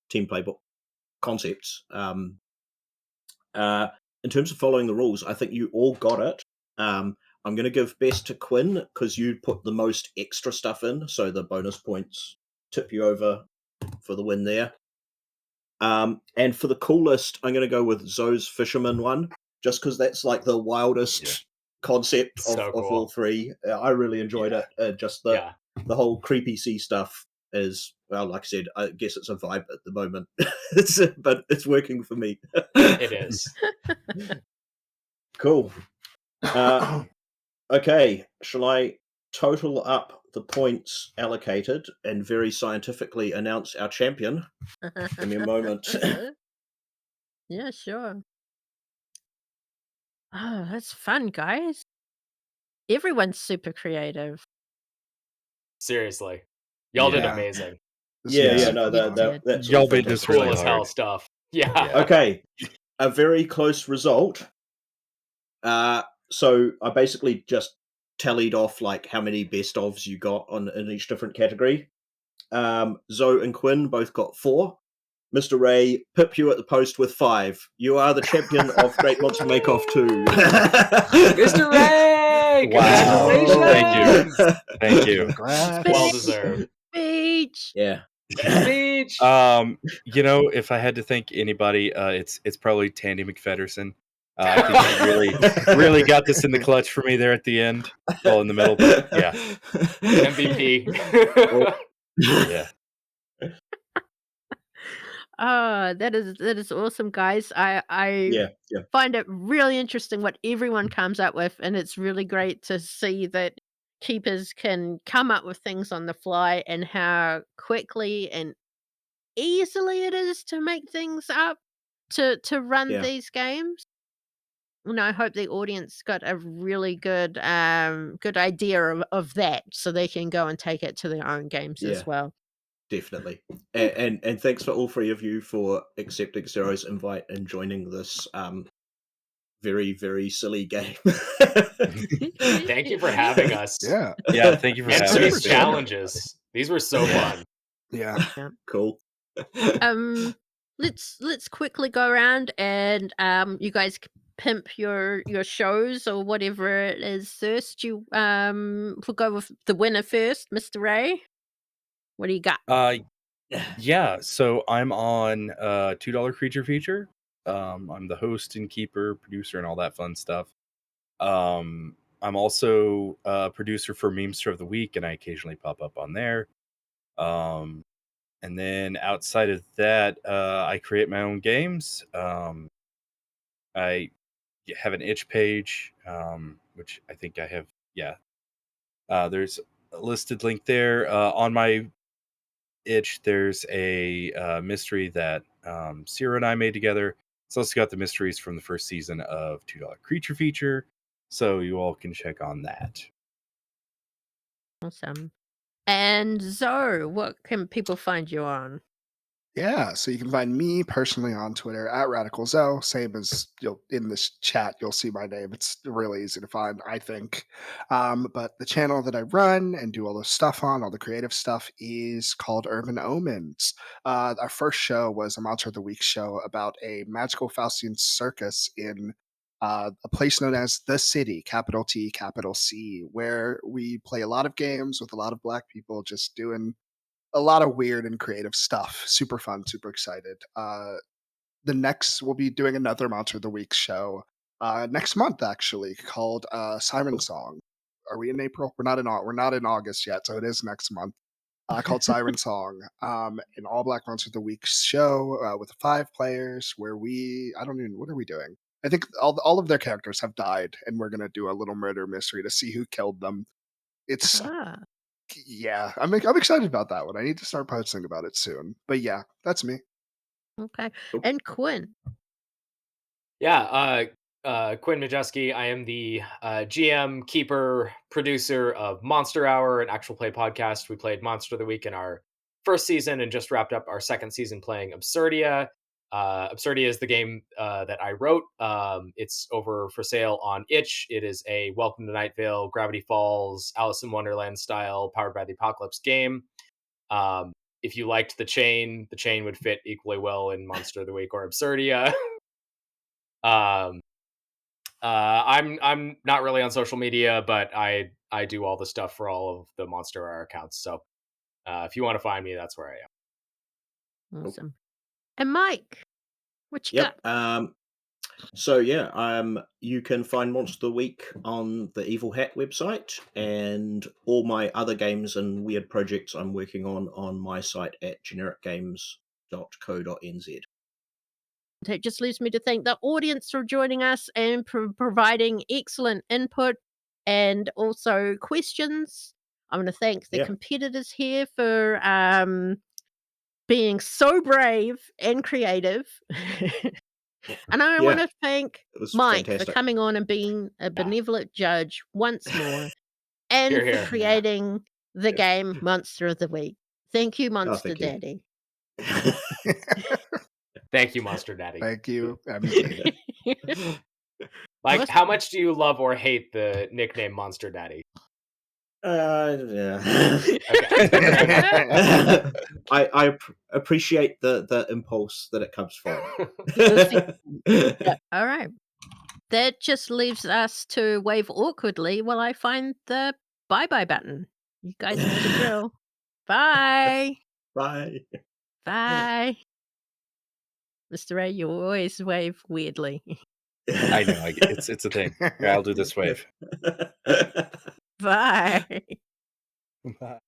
team playbook concepts. In terms of following the rules, I think you all got it. I'm going to give best to Quinn because you put the most extra stuff in, so the bonus points tip you over for the win there. And for the coolest, I'm going to go with Zoe's fisherman one, just because that's like the wildest concept So of cool. all three. I really enjoyed it. Just the whole creepy sea stuff is, well, like I said, I guess it's a vibe at the moment, but it's working for me. It is. Cool. Okay, shall I total up the points allocated and very scientifically announce our champion? Give me a moment. Yeah, sure. Oh, that's fun, guys. Everyone's super creative. Seriously. Y'all did Yeah. amazing. Yeah, was no, You did. that's Y'all all made fantastic. this Cool really as hell hard. stuff. Yeah. Yeah. Okay, a very close result. So I basically just tallied off like how many best ofs you got in each different category. Zoe and Quinn both got 4. Mr. Ray, Pip you at the post with 5. You are the champion of Great Monster Make Off 2. Mr. Ray! Wow. Congratulations! Thank you. Congrats. Well deserved. Speech. Yeah. Speech! If I had to thank anybody, it's probably Tandy McFedderson. I think she really got this in the clutch for me there at the end. Well, in the middle, but yeah. MVP. Yeah. That is awesome, guys. I Yeah. find it really interesting what everyone comes up with, and it's really great to see that keepers can come up with things on the fly and how quickly and easily it is to make things up to run Yeah. these games. And I hope the audience got a really good idea of that, so they can go and take it to their own games Yeah. as well. Definitely. And thanks for all 3 of you for accepting Sero's invite and joining this very, very silly game. Thank you for having us. Yeah. Yeah, thank you for And for having these us. challenges. These were so fun. Yeah. Cool. Let's quickly go around and you guys pimp your shows or whatever it is first. We'll go with the winner first, Mr. Ray. What do you got? Yeah, so I'm on $2 Creature Feature. I'm the host and keeper, producer, and all that fun stuff. I'm also a producer for Memester of the Week, and I occasionally pop up on there. And then outside of that, I create my own games. I have an itch page, which I think I have. Yeah, there's a listed link there on my itch. There's a mystery that Sero and I made together. It's also got the mysteries from the first season of $2 Creature Feature. So you all can check on that. Awesome. And Zoe, what can people find you on? Yeah, so you can find me personally on Twitter at RadicalZo. Same as you'll in this chat, you'll see my name. It's really easy to find, I think. But the channel that I run and do all the stuff on, all the creative stuff, is called Urban Omens. Our first show was a Monster of the Week show about a magical Faustian circus in a place known as the City, capital T, capital C, where we play a lot of games with a lot of Black people just doing a lot of weird and creative stuff. Super fun, super excited. The next we'll be doing another Monster of the Week show next month, actually, called Siren Song. Are we in April? We're not in August yet, so it is next month. Called Siren Song, an all Black Monster of the Week show with 5 players. Where I don't even, what are we doing? I think all of their characters have died, and we're gonna do a little murder mystery to see who killed them. It's Ah, Yeah, I'm excited about that one. I need to start posting about it soon. But yeah, that's me. okay. Cool. And Quinn. Yeah, Quinn Majeski. I am the GM, keeper, producer of Monster Hour, an actual play podcast. We played Monster of the Week in our first season and just wrapped up our second season playing Absurdia. Absurdia is the game that I wrote. It's over for sale on itch. It is a Welcome to Night Vale, Gravity Falls, Alice in Wonderland style, powered by the Apocalypse game. If you liked the chain would fit equally well in Monster of the Week or Absurdia. Um, I'm not really on social media, but I do all the stuff for all of the Monster Hour accounts. So if you want to find me, that's where I am. Awesome. And Mike, what you got? Yep. So yeah, you can find Monster of the Week on the Evil Hat website, and all my other games and weird projects I'm working on my site at genericgames.co.nz. It just leaves me to thank the audience for joining us and providing excellent input and also questions. I want to thank the Yeah. competitors here for being so brave and creative. And I want Yeah, to thank it was Mike for fantastic. coming on and being a benevolent judge once more and Hear, for hear. creating the Yeah. game Monster of the Week. Thank you, Oh, Monster thank you. Daddy. Thank you, Monster Daddy. Thank you, MD. Like, Awesome. how much do you love or hate the nickname Monster Daddy? Yeah. Okay. I appreciate the impulse that it comes from. Yeah, all right. That just leaves us to wave awkwardly while I find the bye-bye button. You guys know the drill. Bye. Bye. Bye. Mr. A, you always wave weirdly. I know. It's a thing. Here, I'll do this wave. Bye. Bye.